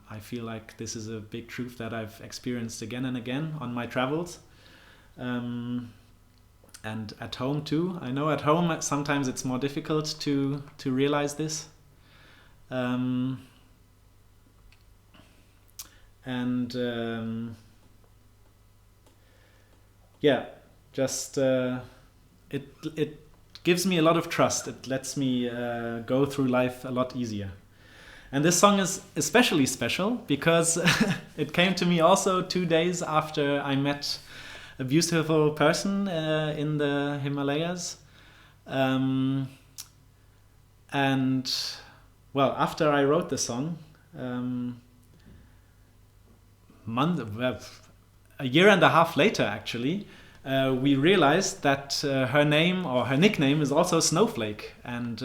I feel like this is a big truth that I've experienced again and again on my travels. And at home too. I know at home sometimes it's more difficult to realize this. It gives me a lot of trust. It lets me go through life a lot easier. And this song is especially special because it came to me also 2 days after I met a beautiful person in the Himalayas. After I wrote the song, a year and a half later, actually, we realized that her name or her nickname is also Snowflake. And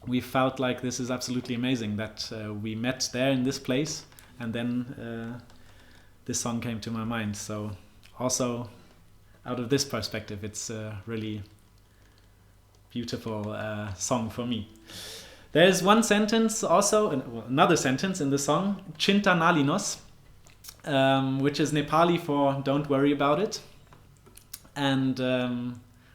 we felt like this is absolutely amazing that we met there in this place. And then this song came to my mind. So also out of this perspective, it's a really beautiful song for me. There's one sentence also, another sentence in the song, Chinta Nalinos, which is Nepali for "don't worry about it." And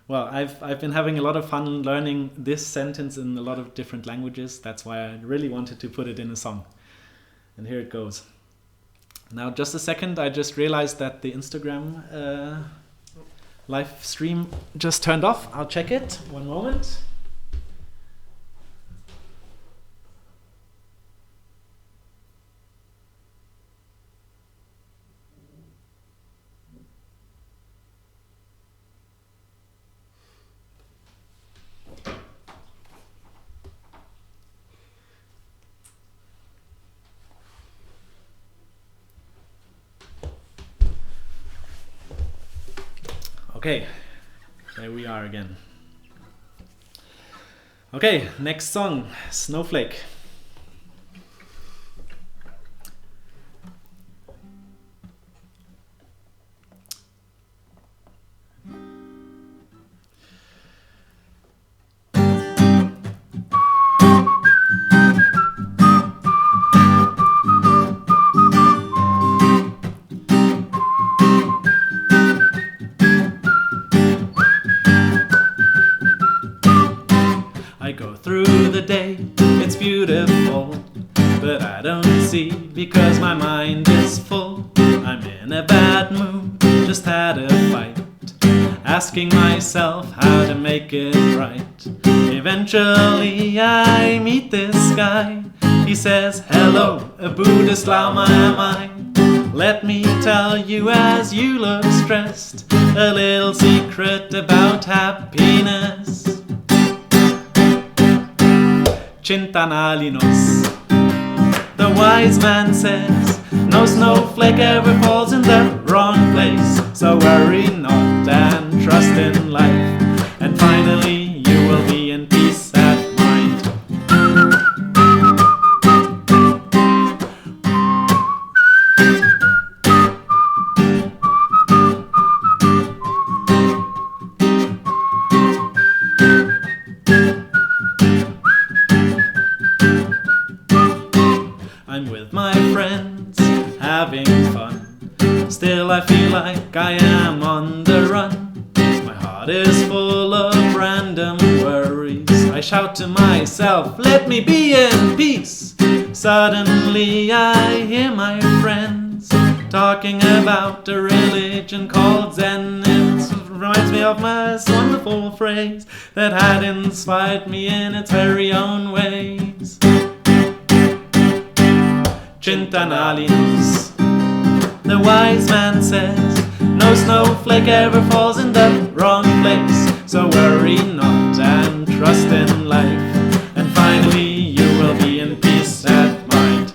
I've been having a lot of fun learning this sentence in a lot of different languages. That's why I really wanted to put it in a song. And here it goes. Now, just a second, I just realized that the Instagram live stream just turned off. I'll check it. One moment. Okay, There we are again. Okay, next song, Snowflake. I go through the day, it's beautiful, but I don't see because my mind is full. I'm in a bad mood, just had a fight, asking myself how to make it right. Eventually I meet this guy, he says, hello, a Buddhist Lama am I. Let me tell you as you look stressed, a little secret about happiness. Chintanalinos. The wise man says, no snowflake ever falls in the wrong place. So worry not and trust in life, and finally you will be in peace at mind. I'm with my friends, having fun. Still I feel like I am on the run. My heart is full of random worries. I shout to myself, let me be in peace. Suddenly I hear my friends talking about a religion called Zen. It reminds me of my wonderful phrase that had inspired me in its very own ways. Chintanalinos. The wise man says, no snowflake ever falls in the wrong place. So worry not and trust in life, and finally you will be in peace at mind.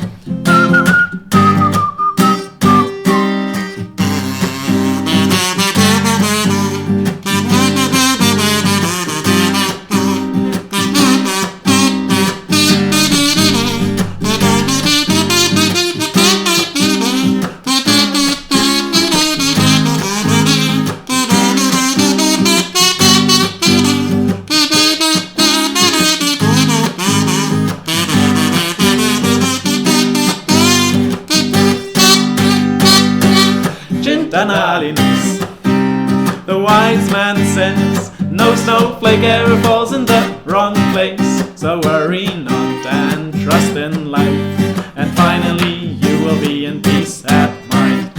The wise man says, no snowflake ever falls in the wrong place. So worry not and trust in life, and finally you will be in peace at mind.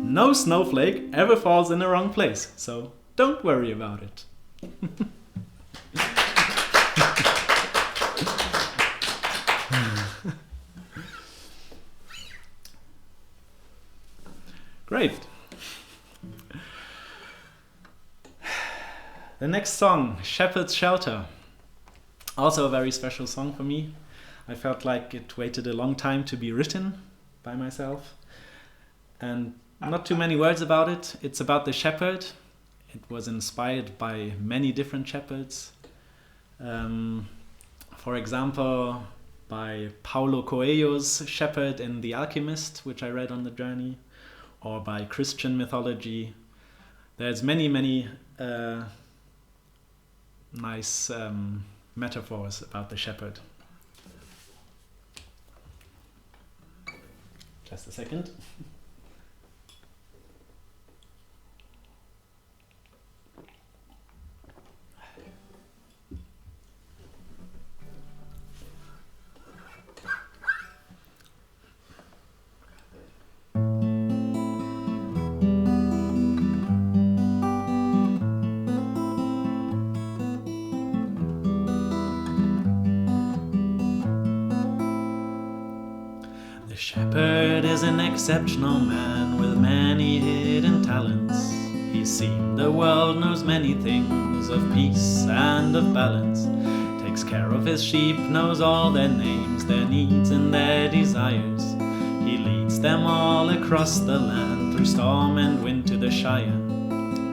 No snowflake ever falls in the wrong place, so don't worry about it. Great. The next song, Shepherd's Shelter. Also a very special song for me. I felt like it waited a long time to be written by myself. And not too many words about it. It's about the shepherd. It was inspired by many different shepherds. For example, by Paulo Coelho's shepherd in The Alchemist, which I read on the journey, or by Christian mythology. There's many nice metaphors about the shepherd. Just a second. The shepherd is an exceptional man with many hidden talents. He's seen the world, knows many things of peace and of balance. Takes care of his sheep, knows all their names, their needs and their desires. He leads them all across the land, through storm and wind to the Shire.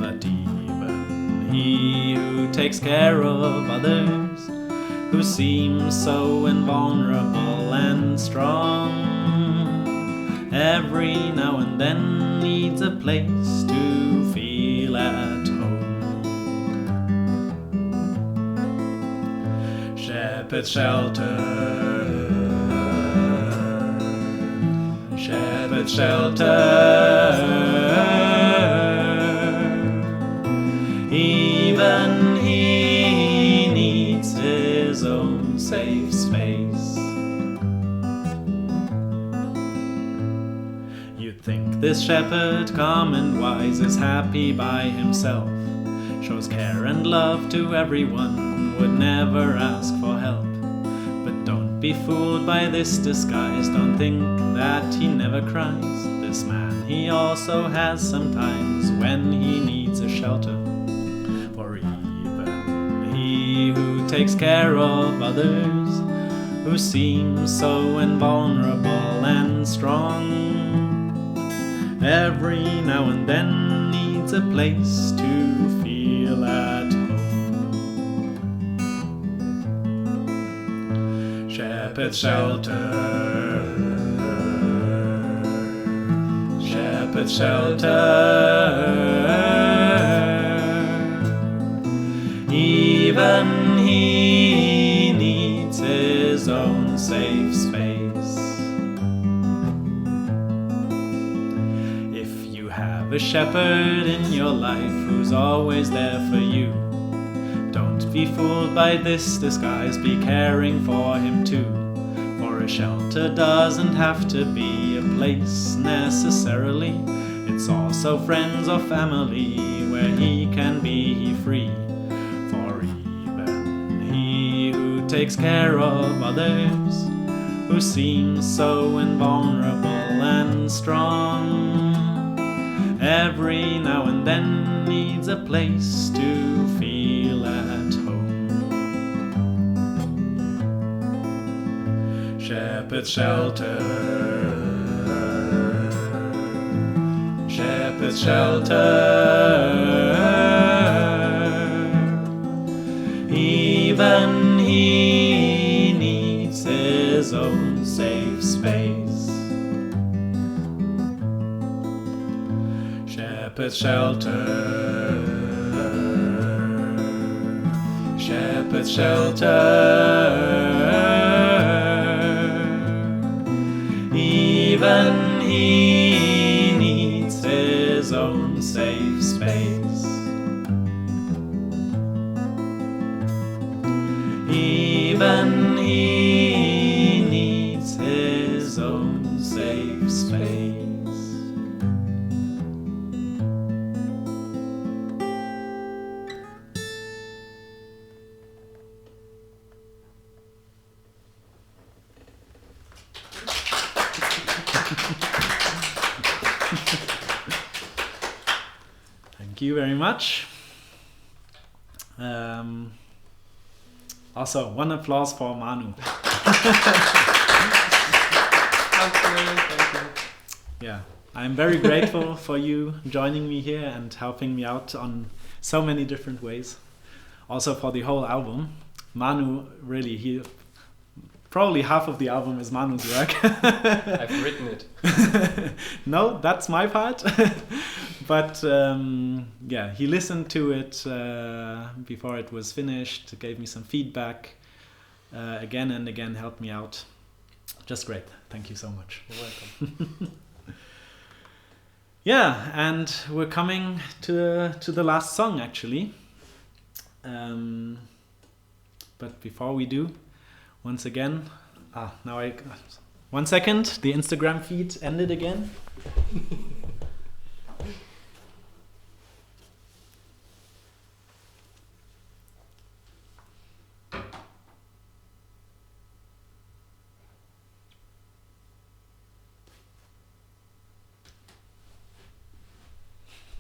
But even he who takes care of others, who seems so invulnerable and strong, every now and then needs a place to feel at home. Shepherd's shelter, shepherd's shelter. Even he needs his own safe space. You'd think this shepherd, calm and wise, is happy by himself, shows care and love to everyone, would never ask for help. But don't be fooled by this disguise, don't think that he never cries. This man, he also has sometimes when he needs a shelter. For even he who takes care of others, who seems so invulnerable and strong, every now and then needs a place to feel at home. Shepherd's shelter, shepherd's shelter. Even he needs his own safe space. If you have a shepherd in your life who's always there for you, don't be fooled by this disguise, be caring for him too. For a shelter doesn't have to be a place necessarily, it's also friends or family where he can be free. For even he who takes care of others, who seems so invulnerable and strong, every now and then needs a place to feel at home. Shepherd's shelter, shepherd's shelter. Even he needs his own safe space. Shepherd's shelter, shepherd's shelter. Even he needs his own safe space. Even he needs his own safe space. Thank you very much. Also, one applause for Manu. Yeah, I'm very grateful for you joining me here and helping me out on so many different ways. Also for the whole album. Manu, really, probably half of the album is Manu's work. I've written it. No, that's my part. But yeah, he listened to it before it was finished, gave me some feedback, again and again helped me out. Just great. Thank you so much. You're welcome. Yeah, and we're coming to the last song actually. But before we do, once again, one second, the Instagram feed ended again.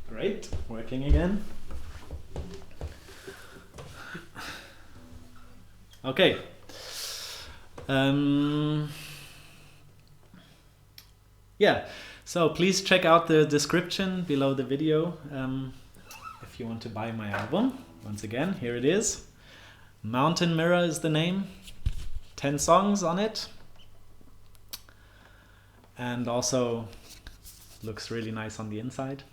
Great, working again. Okay. yeah, so please check out the description below the video if you want to buy my album. Once again, here it is. Mountain Mirror is the name. 10 songs on it. And also looks really nice on the inside.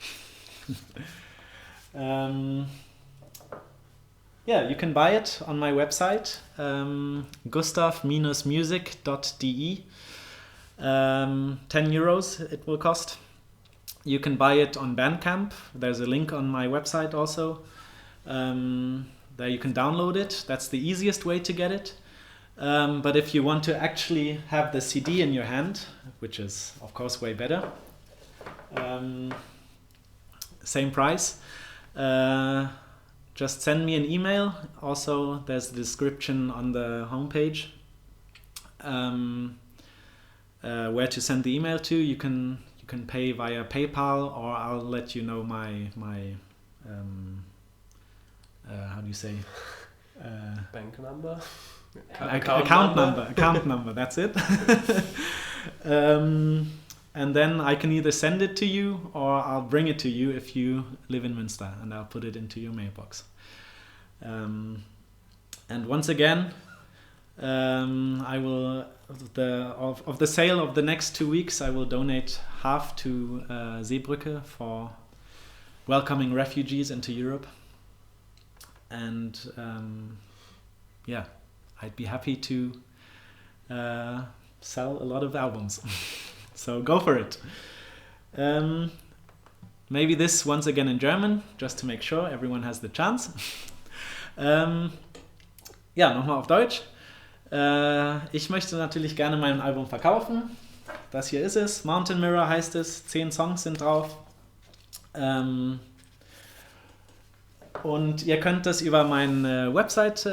Yeah, you can buy it on my website, gustav-music.de. 10 euros it will cost. You can buy it on Bandcamp. There's a link on my website also. There you can download it. That's the easiest way to get it. But if you want to actually have the CD in your hand, which is of course way better, same price, just send me an email. Also, there's the description on the homepage where to send the email to. You can pay via PayPal, or I'll let you know my how do you say? Bank number? Account number, that's it. And then I can either send it to you or I'll bring it to you if you live in Münster, and I'll put it into your mailbox. And once again, I will of the sale of the next 2 weeks, I will donate half to Seebrücke for welcoming refugees into Europe. And yeah, I'd be happy to sell a lot of albums. So go for it. Maybe this once again in German, just to make sure everyone has the chance. Ja, nochmal auf Deutsch. Ich möchte natürlich gerne mein Album verkaufen. Das hier ist es. Mountain Mirror heißt es. 10 Songs sind drauf. Und ihr könnt das über meine Website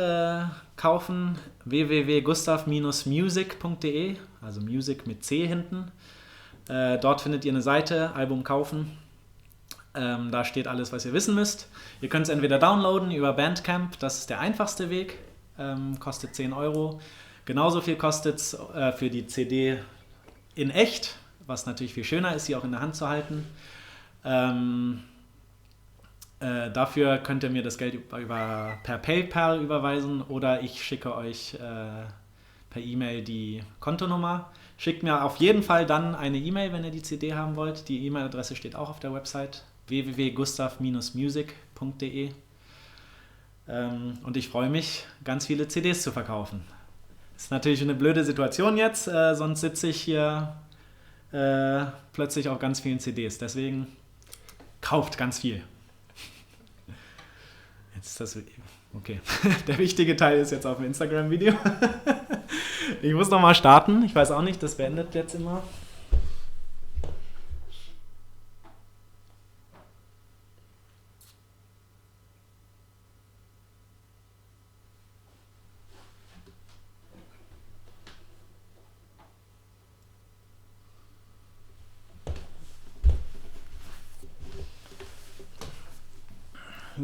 kaufen. www.gustav-music.de, also Music mit C hinten. Dort findet ihr eine Seite, Album kaufen. Da steht alles, was ihr wissen müsst. Ihr könnt es entweder downloaden über Bandcamp, das ist der einfachste Weg, kostet 10 Euro. Genauso viel kostet es für die CD in echt, was natürlich viel schöner ist, sie auch in der Hand zu halten. Dafür könnt ihr mir das Geld per PayPal überweisen, oder ich schicke euch per E-Mail die Kontonummer. Schickt mir auf jeden Fall dann eine E-Mail, wenn ihr die CD haben wollt. Die E-Mail-Adresse steht auch auf der Website www.gustav-music.de. Und ich freue mich, ganz viele CDs zu verkaufen. Ist natürlich eine blöde Situation jetzt, sonst sitze ich hier plötzlich auf ganz vielen CDs. Deswegen kauft ganz viel. Jetzt ist das okay. Der wichtige Teil ist jetzt auf dem Instagram-Video. Ich muss nochmal starten. Ich weiß auch nicht, das beendet jetzt immer.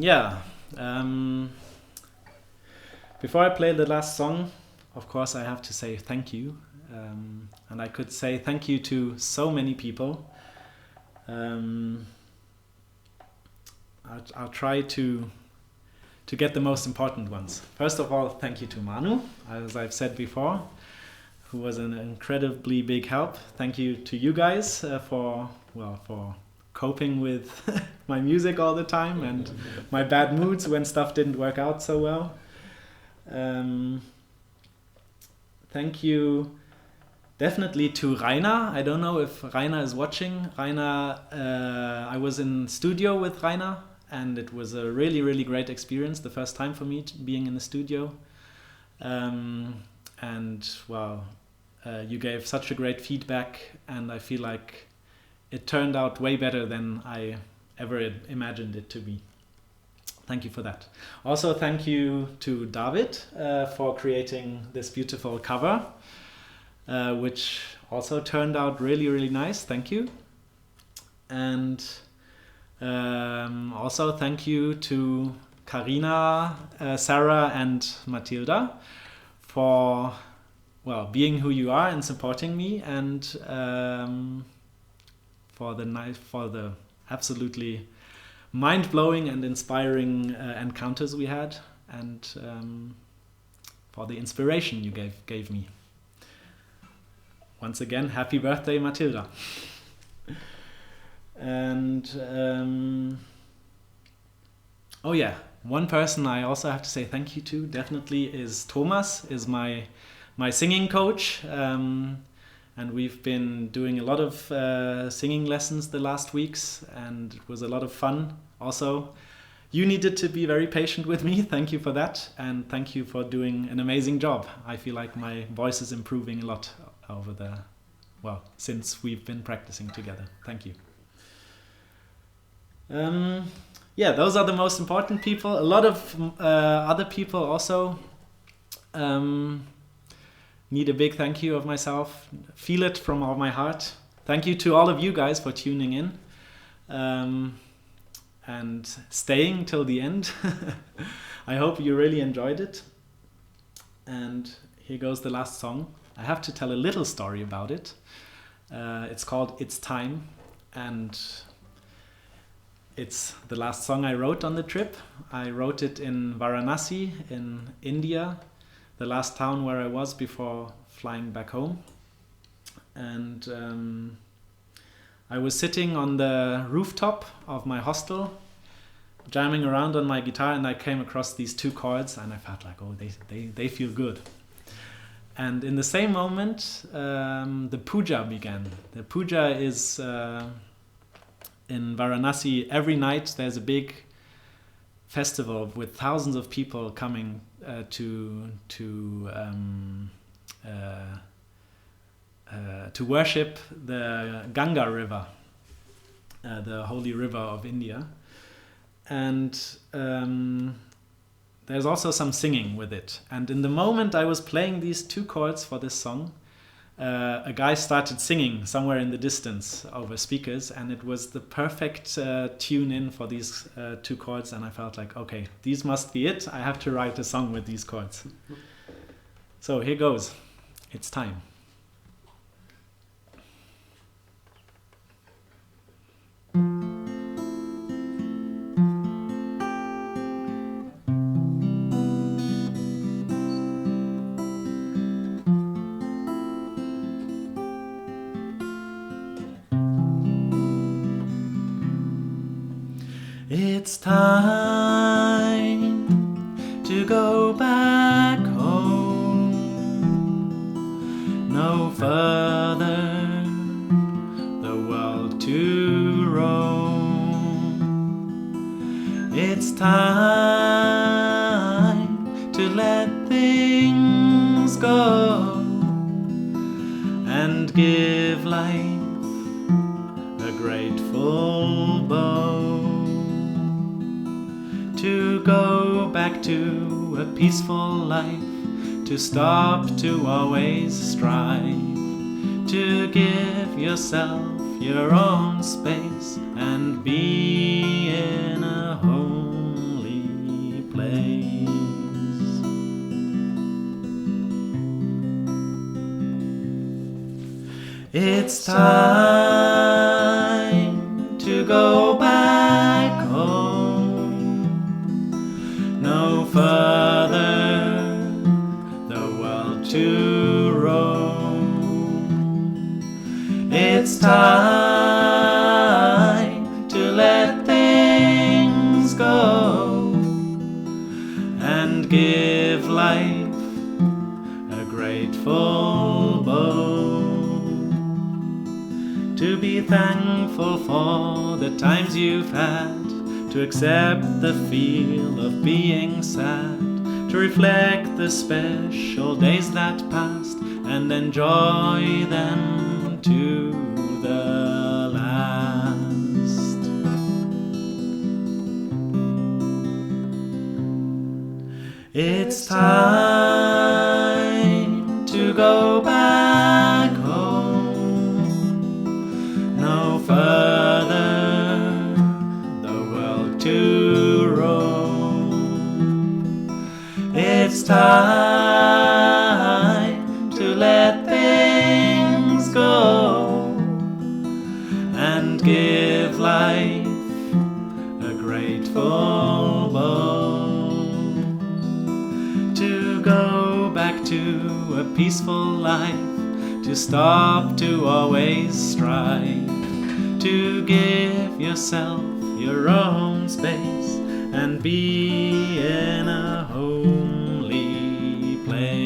Yeah. Before I play the last song, of course I have to say thank you. And I could say thank you to so many people. I'll try to get the most important ones. First of all, thank you to Manu, as I've said before, who was an incredibly big help. Thank you to you guys for coping with my music all the time and my bad moods when stuff didn't work out so well. Thank you definitely to Rainer. I don't know if Rainer is watching. Rainer, I was in studio with Rainer, and it was a really, really great experience. The first time for me being in the studio. You gave such a great feedback, and I feel like it turned out way better than I ever imagined it to be. Thank you for that. Also, thank you to David for creating this beautiful cover, which also turned out really, really nice. Thank you. And also thank you to Karina, Sarah, and Matilda for being who you are and supporting me, and for the absolutely mind-blowing and inspiring encounters we had, and for the inspiration you gave me. Once again, happy birthday, Matilda. And oh yeah, one person I also have to say thank you to definitely is Thomas, is my singing coach, and we've been doing a lot of singing lessons the last weeks, and it was a lot of fun. Also, you needed to be very patient with me. Thank you for that, and thank you for doing an amazing job. I feel like my voice is improving a lot since we've been practicing together. Thank you. Yeah, those are the most important people. A lot of other people also need a big thank you of myself. Feel it from all my heart. Thank you to all of you guys for tuning in and staying till the end. I hope you really enjoyed it. And here goes the last song. I have to tell a little story about it. It's called It's Time, and it's the last song I wrote on the trip. I wrote it in Varanasi in India, the last town where I was before flying back home. And I was sitting on the rooftop of my hostel, jamming around on my guitar, and I came across these two chords, and I felt like, oh, they feel good. And in the same moment, the puja began. The puja is in Varanasi. Every night there's a big festival with thousands of people coming to worship the Ganga River, the holy river of India. And there's also some singing with it. And in the moment I was playing these two chords for this song, a guy started singing somewhere in the distance over speakers, and it was the perfect tune in for these two chords, and I felt like, okay, these must be it. I have to write a song with these chords. So here goes. It's time. It's time to go back home, no further the world to roam. It's time to let things go and give life a grateful bow. To go back to a peaceful life, to stop to always strive, to give yourself your own space and be in a homely place. It's time to go back home, no further the world to roam. It's time to let things go and give life a grateful bow. To be thankful for the times you've had, to accept the feel of being sad, to reflect the special days that passed and enjoy them to the last. It's time to go back home, no further to roam. It's time to let things go and life, to stop, to always strive, to give yourself your own space and be in a homely place.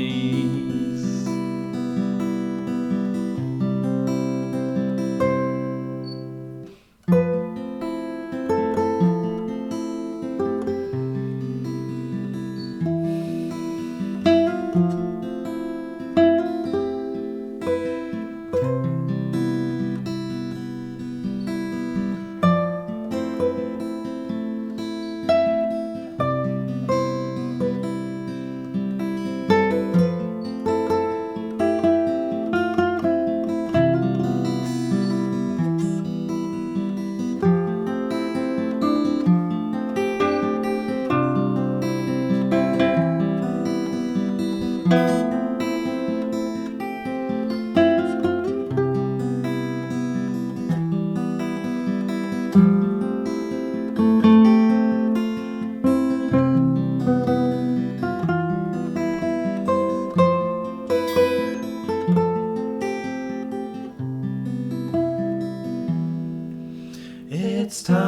It's time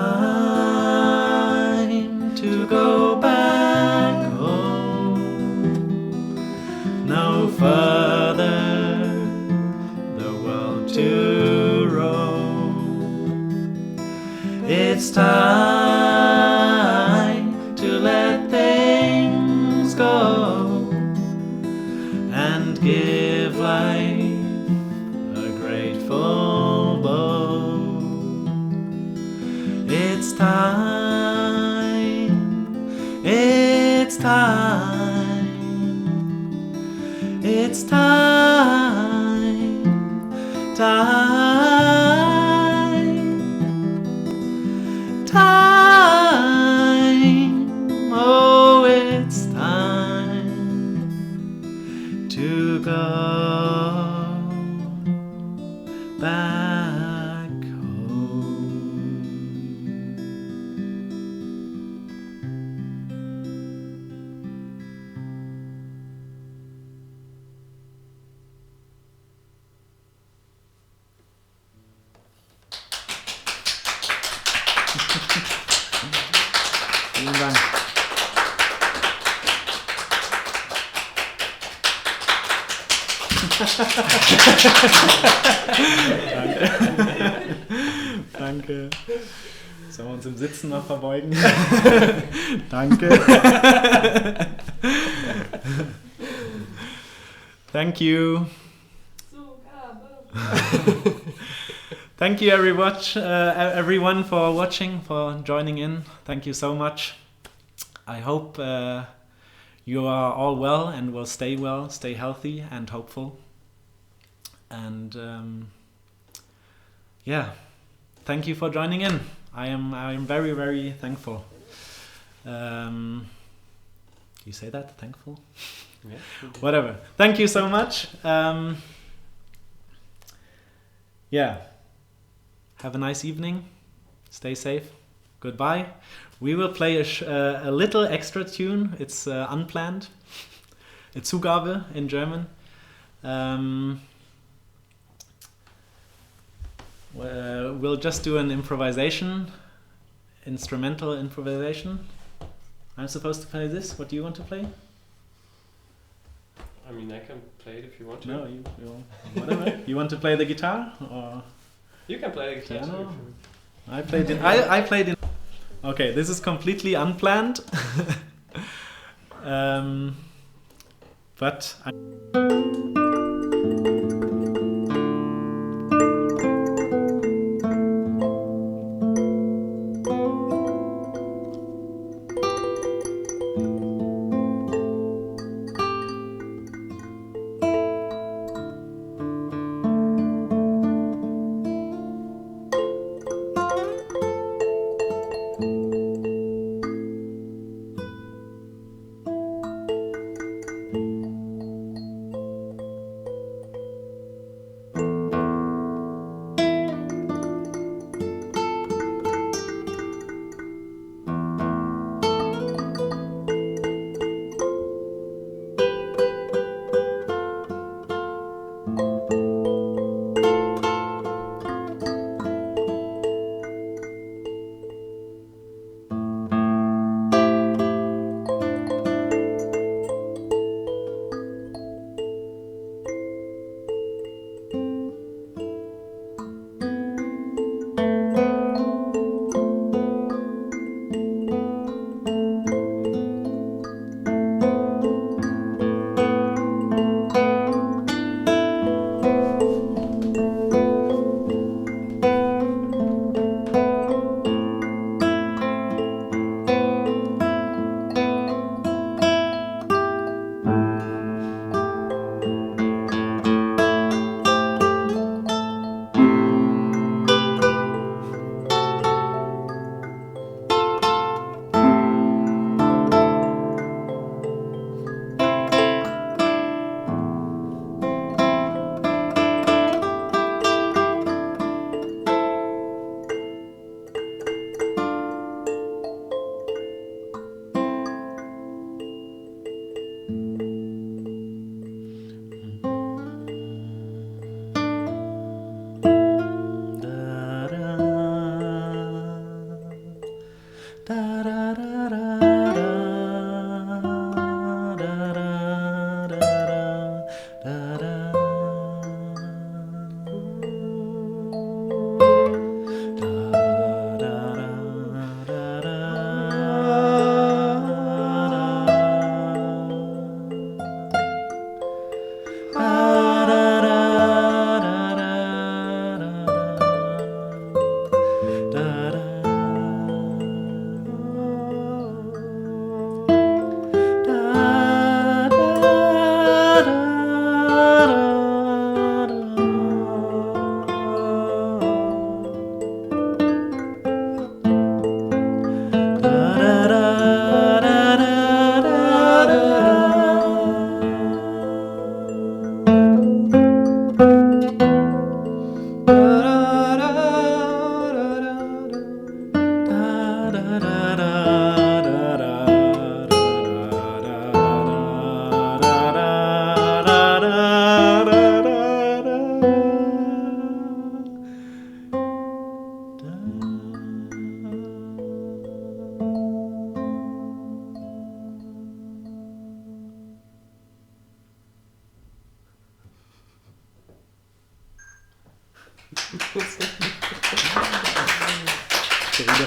to go back home, no further the world to roam. It's time to let things go and give life a grateful bow. It's time, it's time, it's time, time, oh, it's time to go back home. Vielen Dank. Danke. Sollen wir uns im Sitzen noch verbeugen? Danke. Thank you. Thank you everyone for watching, for joining in. Thank you so much. I hope you are all well and will stay well, stay healthy and hopeful. And yeah, thank you for joining in. I am very, very thankful. You say that? Thankful? Yeah. Whatever. Thank you so much. Yeah. Have a nice evening. Stay safe. Goodbye. We will play a little extra tune. It's unplanned. A Zugabe in German. We'll just do an improvisation, instrumental improvisation. I'm supposed to play this. What do you want to play? I mean, I can play it if you want to. No, you whatever. You want to play the guitar or? You can play the guitar Piano? too. I played in. I played in. Okay, this is completely unplanned. But. Wieder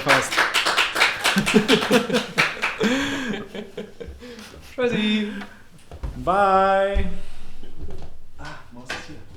fast. Tschüssi. Bye. Maus ist hier.